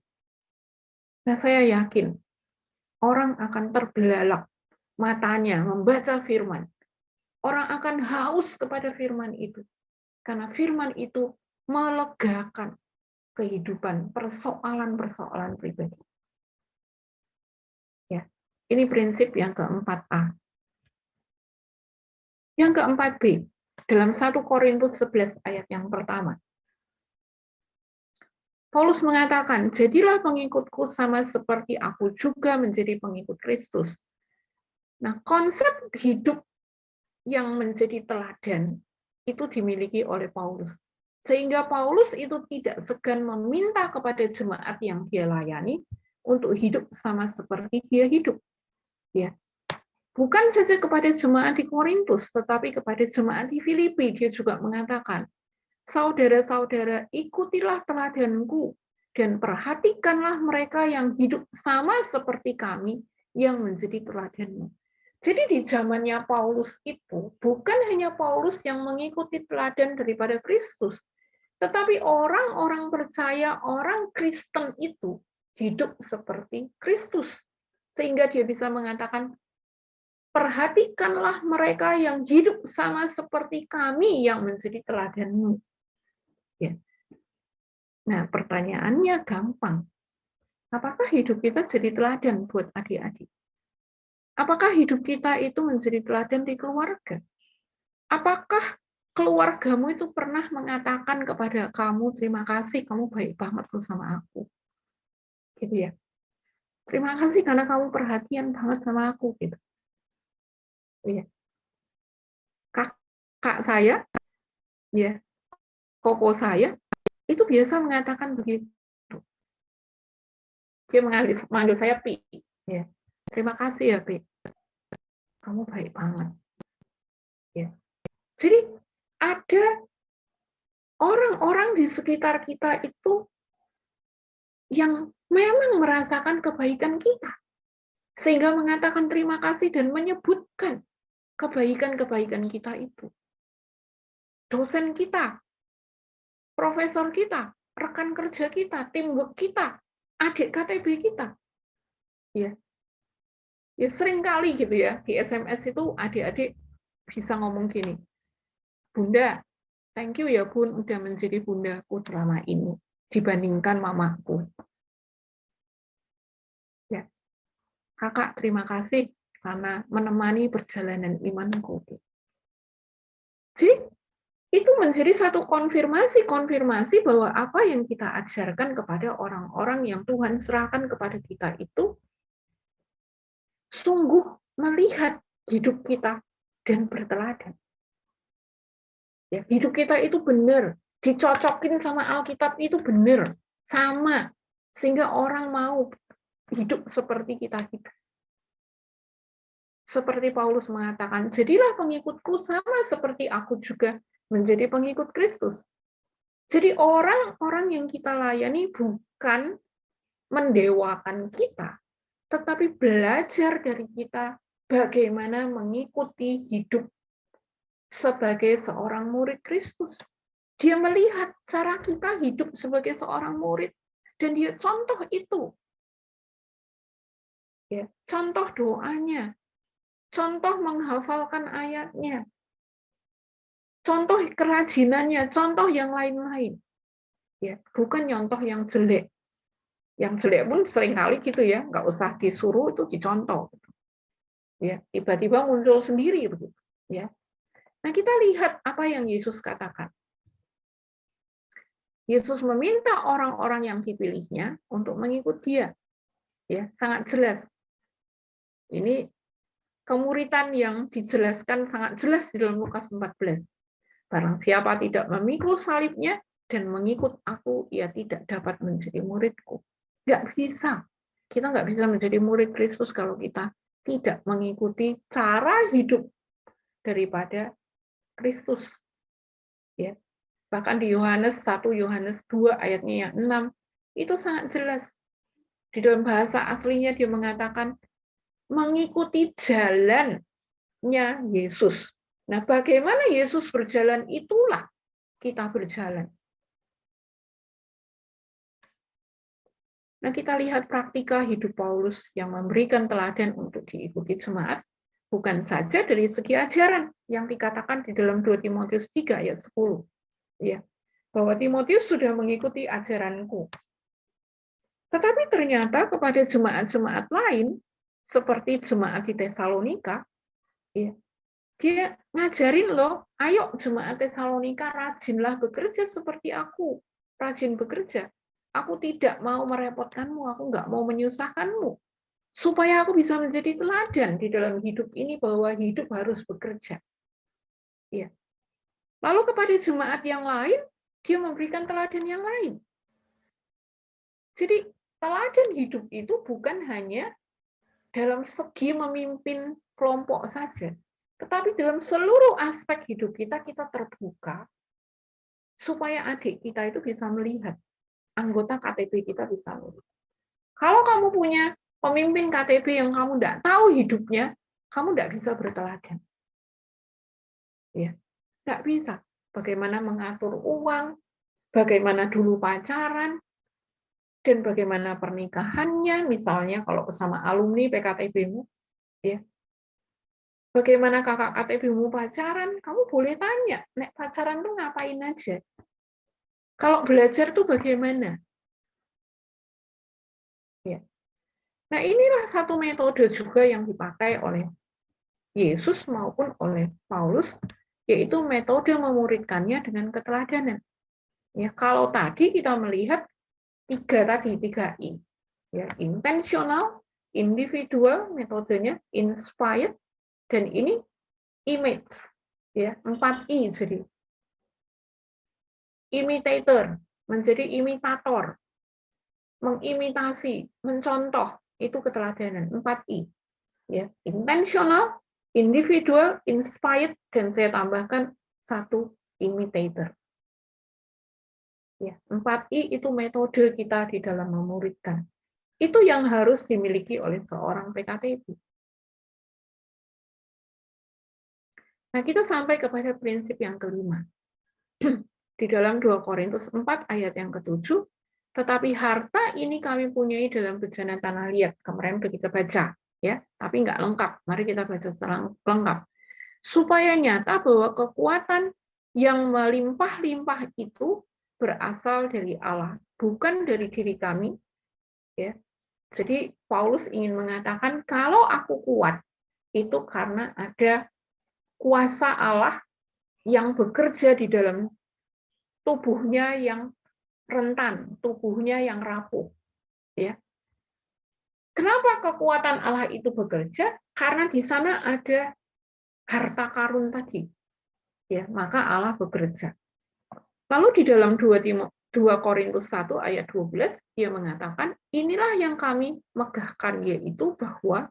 Nah, saya yakin orang akan terbelalak matanya membaca firman. Orang akan haus kepada firman itu. Karena firman itu melegakan kehidupan, persoalan-persoalan pribadi. Ini prinsip yang keempat A. Yang keempat B, dalam 1 Korintus 11 ayat yang pertama. Paulus mengatakan, jadilah pengikutku sama seperti aku juga menjadi pengikut Kristus. Nah, konsep hidup yang menjadi teladan itu dimiliki oleh Paulus. Sehingga Paulus itu tidak segan meminta kepada jemaat yang dia layani untuk hidup sama seperti dia hidup. Ya. Bukan saja kepada jemaat di Korintus, tetapi kepada jemaat di Filipi dia juga mengatakan, saudara-saudara, ikutilah teladanku dan perhatikanlah mereka yang hidup sama seperti kami yang menjadi teladanmu. Jadi di zamannya Paulus itu bukan hanya Paulus yang mengikuti teladan daripada Kristus, tetapi orang-orang percaya, orang Kristen itu hidup seperti Kristus. Sehingga dia bisa mengatakan, perhatikanlah mereka yang hidup sama seperti kami yang menjadi teladanmu. Ya. Nah, pertanyaannya gampang. Apakah hidup kita jadi teladan buat adik-adik? Apakah hidup kita itu menjadi teladan di keluarga? Apakah keluargamu itu pernah mengatakan kepada kamu, terima kasih, kamu baik banget sama aku. Gitu ya. Terima kasih karena kamu perhatian banget sama aku. Gitu. Ya. Kakak saya, ya, koko saya, itu biasa mengatakan begitu. Dia manggil saya Pi. Ya. Terima kasih ya, Pi. Kamu baik banget. Ya. Jadi ada orang-orang di sekitar kita itu yang memang merasakan kebaikan kita. Sehingga mengatakan terima kasih dan menyebutkan kebaikan-kebaikan kita itu. Dosen kita, profesor kita, rekan kerja kita, teamwork kita, adik KTB kita. Ya. Ya sering kali gitu ya, di SMS itu adik-adik bisa ngomong gini, Bunda, thank you ya Bun, udah menjadi bundaku selama ini, dibandingkan mamaku. Ya. Kakak, terima kasih karena menemani perjalanan imanku. Jadi, itu menjadi satu konfirmasi bahwa apa yang kita ajarkan kepada orang-orang yang Tuhan serahkan kepada kita itu sungguh melihat hidup kita dan berteladan. Ya, hidup kita itu benar, dicocokin sama Alkitab itu benar, sama, sehingga orang mau hidup seperti kita hidup. Seperti Paulus mengatakan, jadilah pengikutku sama seperti aku juga menjadi pengikut Kristus. Jadi orang-orang yang kita layani bukan mendewakan kita, tetapi belajar dari kita bagaimana mengikuti hidup sebagai seorang murid Kristus. Dia melihat cara kita hidup sebagai seorang murid, dan dia contoh itu. Ya, contoh doanya, contoh menghafalkan ayatnya, contoh kerajinannya, contoh yang lain-lain. Ya, bukan contoh yang jelek. Yang jelek pun seringkali gitu ya, nggak usah disuruh itu dicontoh. Ya, tiba-tiba muncul sendiri begitu. Ya. Nah, kita lihat apa yang Yesus katakan. Yesus meminta orang-orang yang dipilihnya untuk mengikut dia. Ya, sangat jelas. Ini kemuritan yang dijelaskan sangat jelas di dalam Lukas 14. Barang siapa tidak memikul salibnya dan mengikut aku, ia tidak dapat menjadi muridku. Nggak bisa. Kita nggak bisa menjadi murid Kristus kalau kita tidak mengikuti cara hidup daripada Kristus. Ya. Bahkan di Yohanes 1, Yohanes 2 ayatnya yang 6, itu sangat jelas. Di dalam bahasa aslinya dia mengatakan mengikuti jalannya Yesus. Nah, bagaimana Yesus berjalan, itulah kita berjalan. Nah, kita lihat praktika hidup Paulus yang memberikan teladan untuk diikuti jemaat, bukan saja dari segi ajaran yang dikatakan di dalam 2 Timotius 3 ayat 10. Ya, bahwa Timotius sudah mengikuti ajaranku. Tetapi ternyata kepada jemaat-jemaat lain, seperti jemaat di Tesalonika, ya, dia ngajarin loh, ayo jemaat Tesalonika rajinlah bekerja seperti aku, rajin bekerja. Aku tidak mau merepotkanmu, aku nggak mau menyusahkanmu, supaya aku bisa menjadi teladan di dalam hidup ini bahwa hidup harus bekerja. Ya. Lalu kepada jemaat yang lain, dia memberikan teladan yang lain. Jadi teladan hidup itu bukan hanya dalam segi memimpin kelompok saja, tetapi dalam seluruh aspek hidup kita, kita terbuka supaya adik kita itu bisa melihat, anggota KTB kita bisa melihat. Kalau kamu punya pemimpin KTB yang kamu tidak tahu hidupnya, kamu tidak bisa berteladan. Ya, nggak bisa. Bagaimana mengatur uang, bagaimana dulu pacaran, dan bagaimana pernikahannya, misalnya kalau bersama alumni PKTB-mu, ya. Bagaimana kakak KTB-mu pacaran, kamu boleh tanya, nek pacaran tuh ngapain aja? Kalau belajar tuh bagaimana? Ya. Nah, inilah satu metode juga yang dipakai oleh Yesus maupun oleh Paulus, yaitu metode memuridkannya dengan keteladanan. Ya, kalau tadi kita melihat tiga I. Ya, intentional, individual metodenya, inspired, dan ini image. Ya, 4I jadi. Imitator, menjadi imitator. Mengimitasi, mencontoh, itu keteladanan, 4I. Ya, intentional, individual, inspired, dan saya tambahkan satu imitator. Ya, 4I itu metode kita di dalam memuridkan. Itu yang harus dimiliki oleh seorang PKTB. Nah, kita sampai kepada prinsip yang kelima. Di dalam 2 Korintus 4 ayat yang ke-7, tetapi harta ini kami punyai dalam bejana tanah liat. Kemarin sudah kita baca, ya, tapi nggak lengkap. Mari kita baca secara lengkap. Supaya nyata bahwa kekuatan yang melimpah-limpah itu berasal dari Allah, bukan dari diri kami. Ya. Jadi Paulus ingin mengatakan kalau aku kuat itu karena ada kuasa Allah yang bekerja di dalam tubuhnya yang rentan, tubuhnya yang rapuh. Ya. Kenapa kekuatan Allah itu bekerja? Karena di sana ada harta karun tadi. Ya, maka Allah bekerja. Lalu di dalam 2 Korintus 1 ayat 12, dia mengatakan, inilah yang kami megahkan, yaitu bahwa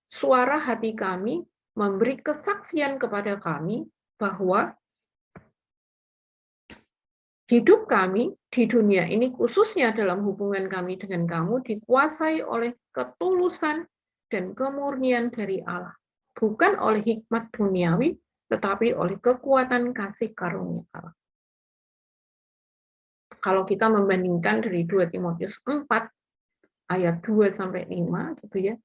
suara hati kami memberi kesaksian kepada kami bahwa hidup kami di dunia ini, khususnya dalam hubungan kami dengan kamu, dikuasai oleh ketulusan dan kemurnian dari Allah. Bukan oleh hikmat duniawi, tetapi oleh kekuatan kasih karunia Allah. Kalau kita membandingkan dari 2 Timotius 4 ayat 2 sampai 5 gitu ya.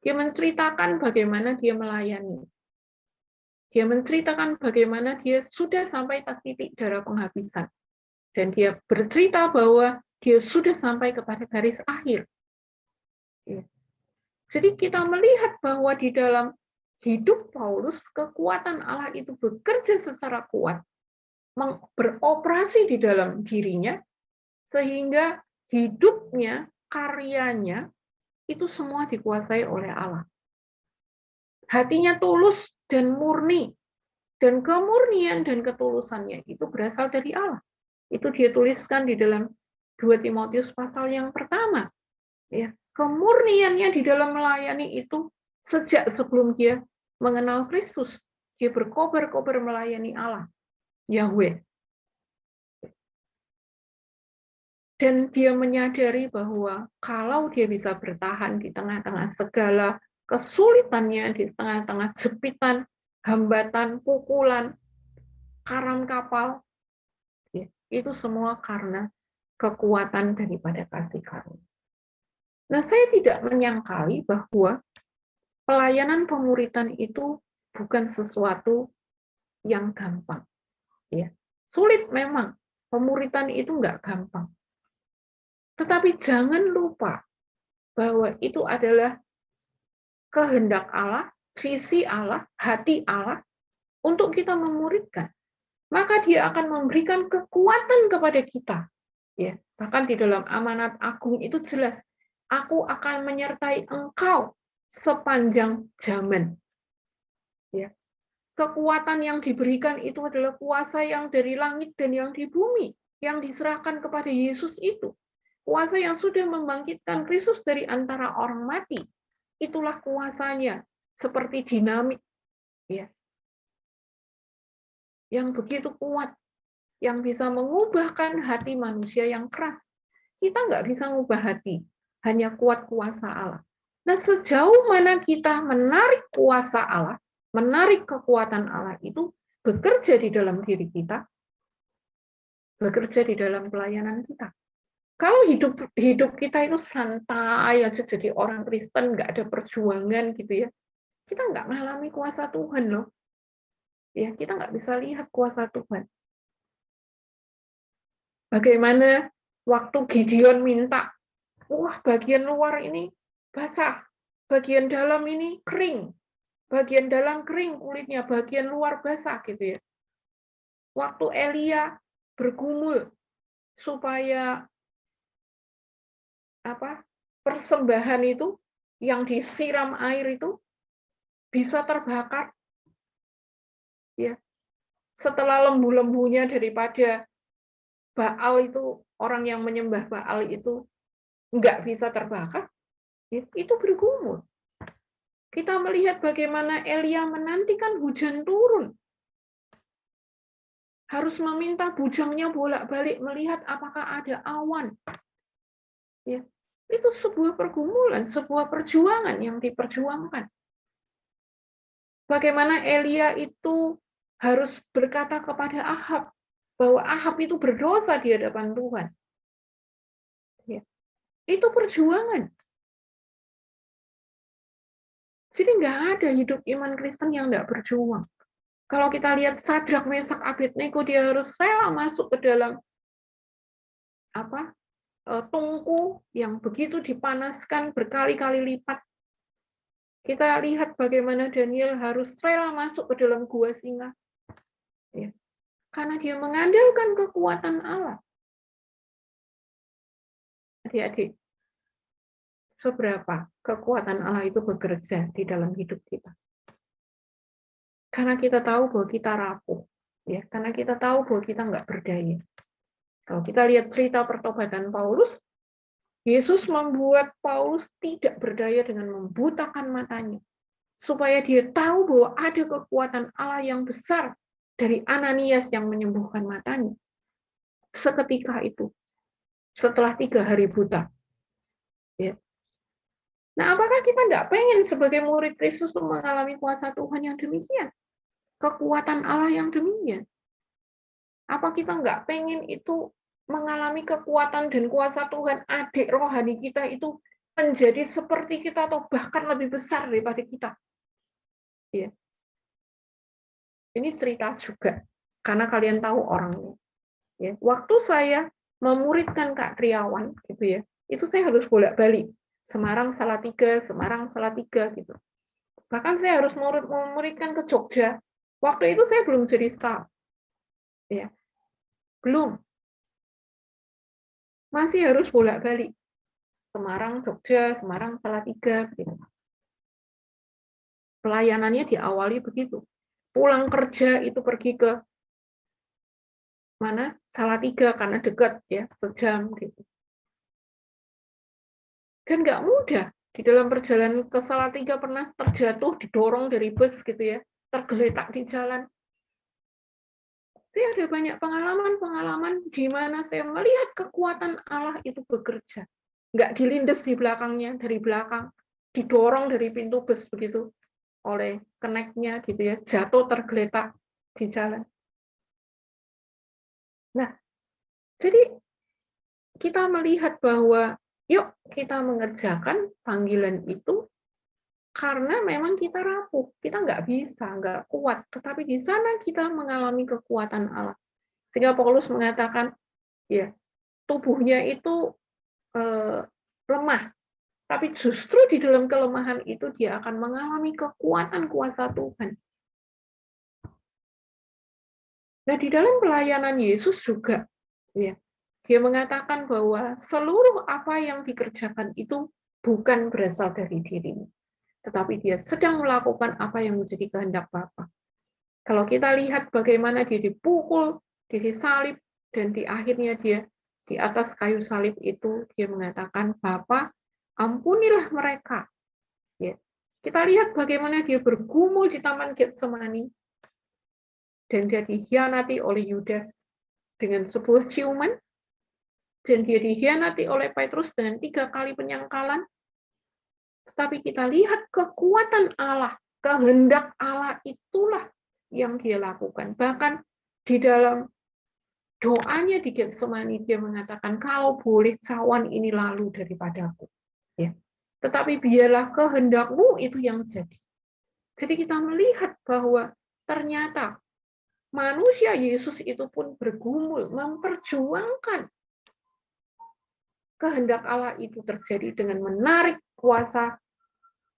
Dia menceritakan bagaimana dia melayani. Dia menceritakan bagaimana dia sudah sampai ke titik darah penghabisan. Dan dia bercerita bahwa dia sudah sampai kepada garis akhir. Ya. Jadi kita melihat bahwa di dalam hidup Paulus, kekuatan Allah itu bekerja secara kuat, beroperasi di dalam dirinya, sehingga hidupnya, karyanya, itu semua dikuasai oleh Allah. Hatinya tulus dan murni, dan kemurnian dan ketulusannya itu berasal dari Allah. Itu dia tuliskan di dalam 2 Timotius pasal yang pertama. Ya, kemurniannya di dalam melayani itu sejak sebelum dia mengenal Kristus. Dia berkobar-kobar melayani Allah, Yahweh. Dan dia menyadari bahwa kalau dia bisa bertahan di tengah-tengah segala kesulitannya, di tengah-tengah jepitan, hambatan, pukulan, karam kapal, ya, itu semua karena kekuatan daripada kasih karunia. Nah, saya tidak menyangkali bahwa pelayanan pemuritan itu bukan sesuatu yang gampang. Ya. Sulit memang, pemuritan itu nggak gampang. Tetapi jangan lupa bahwa itu adalah kehendak Allah, visi Allah, hati Allah untuk kita memuridkan. Maka dia akan memberikan kekuatan kepada kita. Ya, bahkan di dalam amanat agung itu jelas, aku akan menyertai engkau sepanjang zaman. Ya. Kekuatan yang diberikan itu adalah kuasa yang dari langit dan yang di bumi, yang diserahkan kepada Yesus itu. Kuasa yang sudah membangkitkan Kristus dari antara orang mati. Itulah kuasanya, seperti dinamit. Ya. Yang begitu kuat, yang bisa mengubahkan hati manusia yang keras. Kita nggak bisa mengubah hati, hanya kuat kuasa Allah. Nah, sejauh mana kita menarik kuasa Allah, menarik kekuatan Allah itu bekerja di dalam diri kita, bekerja di dalam pelayanan kita. Kalau hidup kita itu santai aja jadi orang Kristen, nggak ada perjuangan gitu ya, kita nggak mengalami kuasa Tuhan loh. Ya, kita nggak bisa lihat kuasa Tuhan. Bagaimana waktu Gideon minta, wah bagian luar ini basah, bagian dalam ini kering, bagian dalam kering kulitnya, bagian luar basah gitu ya. Waktu Elia bergumul supaya persembahan itu yang disiram air itu bisa terbakar, ya. Setelah lembu-lembunya daripada Baal itu, orang yang menyembah Baal itu nggak bisa terbakar, itu bergumul. Kita melihat bagaimana Elia menantikan hujan turun. Harus meminta bujangnya bolak-balik melihat apakah ada awan. Ya, itu sebuah pergumulan, sebuah perjuangan yang diperjuangkan. Bagaimana Elia itu harus berkata kepada Ahab bahwa Ahab itu berdosa di hadapan Tuhan. Ya, itu perjuangan. Jadi nggak ada hidup iman Kristen yang nggak berjuang. Kalau kita lihat Sadrak, Mesak, Abednego, dia harus rela masuk ke dalam tungku yang begitu dipanaskan berkali-kali lipat. Kita lihat bagaimana Daniel harus rela masuk ke dalam gua singa. Ya. Karena dia mengandalkan kekuatan Allah. Adik-adik, seberapa kekuatan Allah itu bekerja di dalam hidup kita. Karena kita tahu bahwa kita rapuh. Ya, karena kita tahu bahwa kita nggak berdaya. Kalau kita lihat cerita pertobatan Paulus, Yesus membuat Paulus tidak berdaya dengan membutakan matanya. Supaya dia tahu bahwa ada kekuatan Allah yang besar dari Ananias yang menyembuhkan matanya. Seketika itu, setelah 3 hari buta. Ya. Nah, apakah kita nggak pengen sebagai murid Kristus mengalami kuasa Tuhan yang demikian? Kekuatan Allah yang demikian? Apa kita nggak pengen itu mengalami kekuatan dan kuasa Tuhan, adik rohani kita itu menjadi seperti kita atau bahkan lebih besar daripada kita? Ya. Ini cerita juga, karena kalian tahu orangnya. Ya. Waktu saya memuridkan Kak Triawan, gitu ya, itu saya harus bolak-balik. Semarang Salatiga, Semarang Salatiga, gitu. Bahkan saya harus memuridkan ke Jogja. Waktu itu saya belum jadi staff. Ya. Belum. Masih harus bolak-balik. Semarang, Jogja, Semarang, Salatiga. Gitu. Pelayanannya diawali begitu. Pulang kerja itu pergi ke mana? Salatiga, karena dekat, ya, sejam. Gitu. Dan nggak mudah. Di dalam perjalanan ke Salatiga pernah terjatuh, didorong dari bus, gitu ya. Tergeletak di jalan. Saya ada banyak pengalaman-pengalaman di mana saya melihat kekuatan Allah itu bekerja. Nggak dilindes di belakangnya, dari belakang. Didorong dari pintu bus begitu. Oleh keneknya gitu ya. Jatuh tergeletak di jalan. Nah, jadi kita melihat bahwa yuk kita mengerjakan panggilan itu karena memang kita rapuh, kita nggak bisa, nggak kuat. Tetapi di sana kita mengalami kekuatan Allah. Sehingga Paulus mengatakan, ya tubuhnya itu lemah, Tapi justru di dalam kelemahan itu dia akan mengalami kekuatan kuasa Tuhan. Nah, di dalam pelayanan Yesus juga, ya, dia mengatakan bahwa seluruh apa yang dikerjakan itu bukan berasal dari dirimu, tetapi dia sedang melakukan apa yang menjadi kehendak Bapa. Kalau kita lihat bagaimana dia dipukul, dia disalib, dan di akhirnya dia di atas kayu salib itu dia mengatakan, Bapa, ampunilah mereka. Ya. Kita lihat bagaimana dia bergumul di Taman Getsemani, dan dia dikhianati oleh Yudas dengan sebuah ciuman, dan dia dikhianati oleh Petrus dengan 3 kali penyangkalan. Tetapi kita lihat kekuatan Allah, kehendak Allah itulah yang dia lakukan. Bahkan di dalam doanya di Getsemani dia mengatakan, kalau boleh cawan ini lalu daripadaku. Ya. Tetapi biarlah kehendakmu itu yang jadi. Jadi kita melihat bahwa ternyata manusia Yesus itu pun bergumul, memperjuangkan kehendak Allah itu terjadi dengan menarik kuasa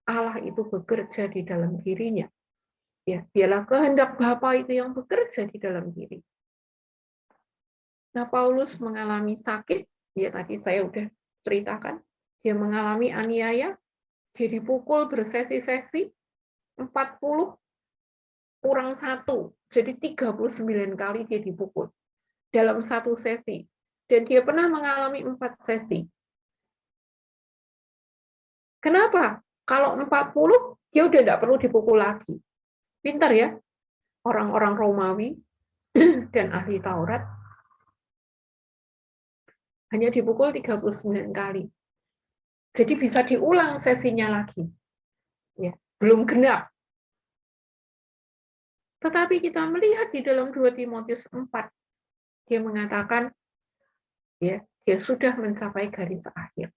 Allah itu bekerja di dalam dirinya. Ya, biarlah kehendak Bapa itu yang bekerja di dalam diri. Nah, Paulus mengalami sakit, ya tadi saya udah ceritakan, dia mengalami aniaya, dia dipukul bersesi-sesi, 40 kurang 1, jadi 39 kali dia dipukul dalam satu sesi. Dan dia pernah mengalami 4 sesi. Kenapa? Kalau 40, dia udah tidak perlu dipukul lagi. Pintar ya, orang-orang Romawi dan ahli Taurat hanya dipukul 39 kali. Jadi bisa diulang sesinya lagi. Ya, belum genap. Tetapi kita melihat di dalam 2 Timotius 4, dia mengatakan, ya, dia sudah mencapai garis akhir.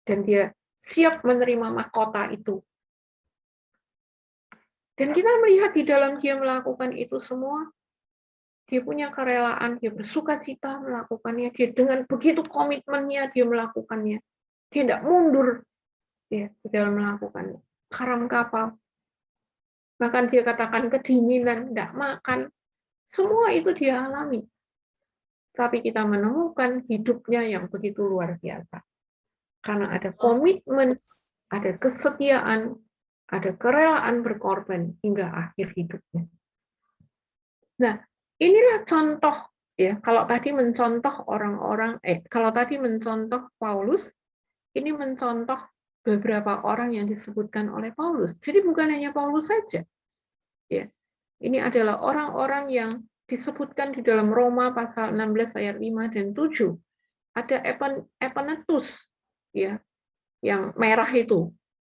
Dan dia siap menerima mahkota itu. Dan kita melihat di dalam dia melakukan itu semua, dia punya kerelaan, dia bersuka cita melakukannya, dia dengan begitu komitmennya dia melakukannya. Dia tidak mundur ya, di dalam melakukannya. Karam kapal. Bahkan dia katakan kedinginan, tidak makan. Semua itu dia alami. Tapi kita menemukan hidupnya yang begitu luar biasa. Karena ada komitmen, ada kesetiaan, ada kerelaan berkorban hingga akhir hidupnya. Nah, inilah contoh ya. Kalau tadi mencontoh kalau tadi mencontoh Paulus, ini mencontoh beberapa orang yang disebutkan oleh Paulus. Jadi bukan hanya Paulus saja. Ya. Ini adalah orang-orang yang disebutkan di dalam Roma pasal 16 ayat 5 dan 7. Ada Epanetus ya, yang merah itu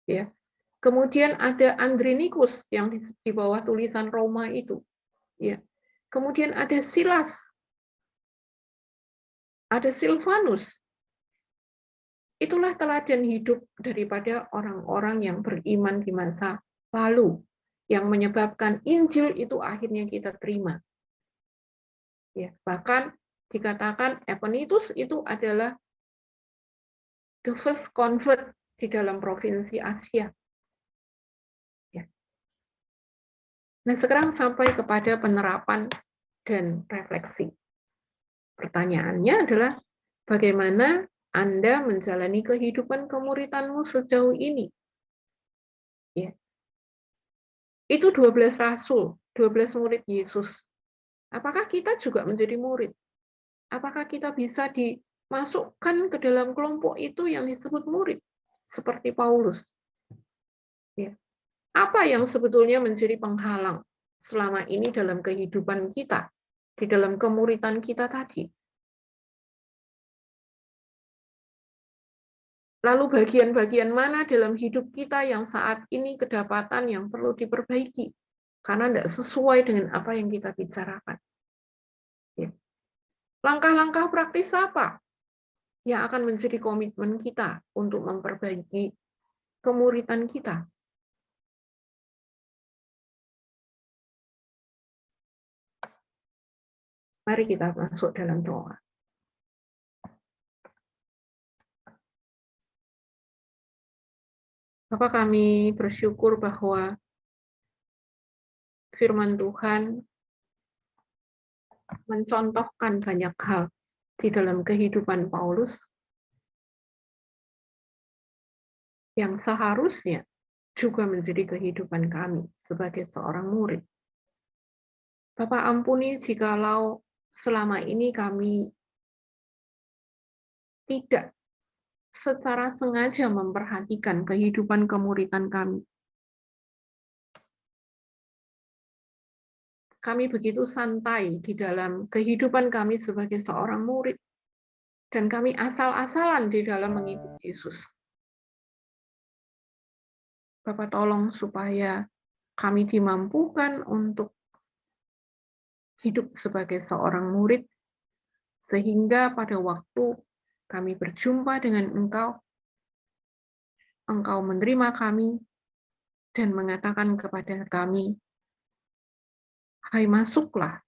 ya. Kemudian ada Andronikus yang di bawah tulisan Roma itu ya. Kemudian ada Silas, ada Silvanus. Itulah teladan hidup daripada orang-orang yang beriman di masa lalu, yang menyebabkan Injil itu akhirnya kita terima. Ya, bahkan dikatakan Epanetus itu adalah the first convert di dalam provinsi Asia. Ya. Nah, sekarang sampai kepada penerapan dan refleksi. Pertanyaannya adalah, bagaimana Anda menjalani kehidupan kemuridanmu sejauh ini? Ya. Itu 12 rasul, 12 murid Yesus. Apakah kita juga menjadi murid? Apakah kita bisa dimasukkan ke dalam kelompok itu yang disebut murid? Seperti Paulus. Ya. Apa yang sebetulnya menjadi penghalang selama ini dalam kehidupan kita, di dalam kemuridan kita tadi? Lalu bagian-bagian mana dalam hidup kita yang saat ini kedapatan yang perlu diperbaiki? Karena tidak sesuai dengan apa yang kita bicarakan. Ya. Langkah-langkah praktis apa yang akan menjadi komitmen kita untuk memperbaiki kemuridan kita? Mari kita masuk dalam doa. Bapa, kami bersyukur bahwa firman Tuhan mencontohkan banyak hal di dalam kehidupan Paulus yang seharusnya juga menjadi kehidupan kami sebagai seorang murid. Bapak, ampuni jikalau selama ini kami tidak secara sengaja memperhatikan kehidupan kemuridan kami. Kami begitu santai di dalam kehidupan kami sebagai seorang murid, dan kami asal-asalan di dalam mengikuti Yesus. Bapak, tolong supaya kami dimampukan untuk hidup sebagai seorang murid, sehingga pada waktu kami berjumpa dengan Engkau, Engkau menerima kami dan mengatakan kepada kami, "Hai, masuklah,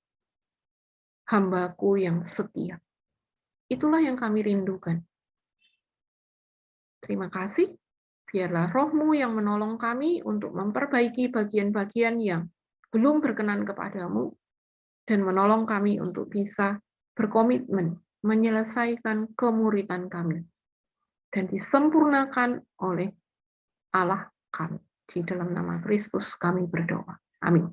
hamba-Ku yang setia." Itulah yang kami rindukan. Terima kasih. Biarlah Roh-Mu yang menolong kami untuk memperbaiki bagian-bagian yang belum berkenan kepadamu, dan menolong kami untuk bisa berkomitmen menyelesaikan kemuridan kami, dan disempurnakan oleh Allah kami. Di dalam nama Kristus kami berdoa. Amin.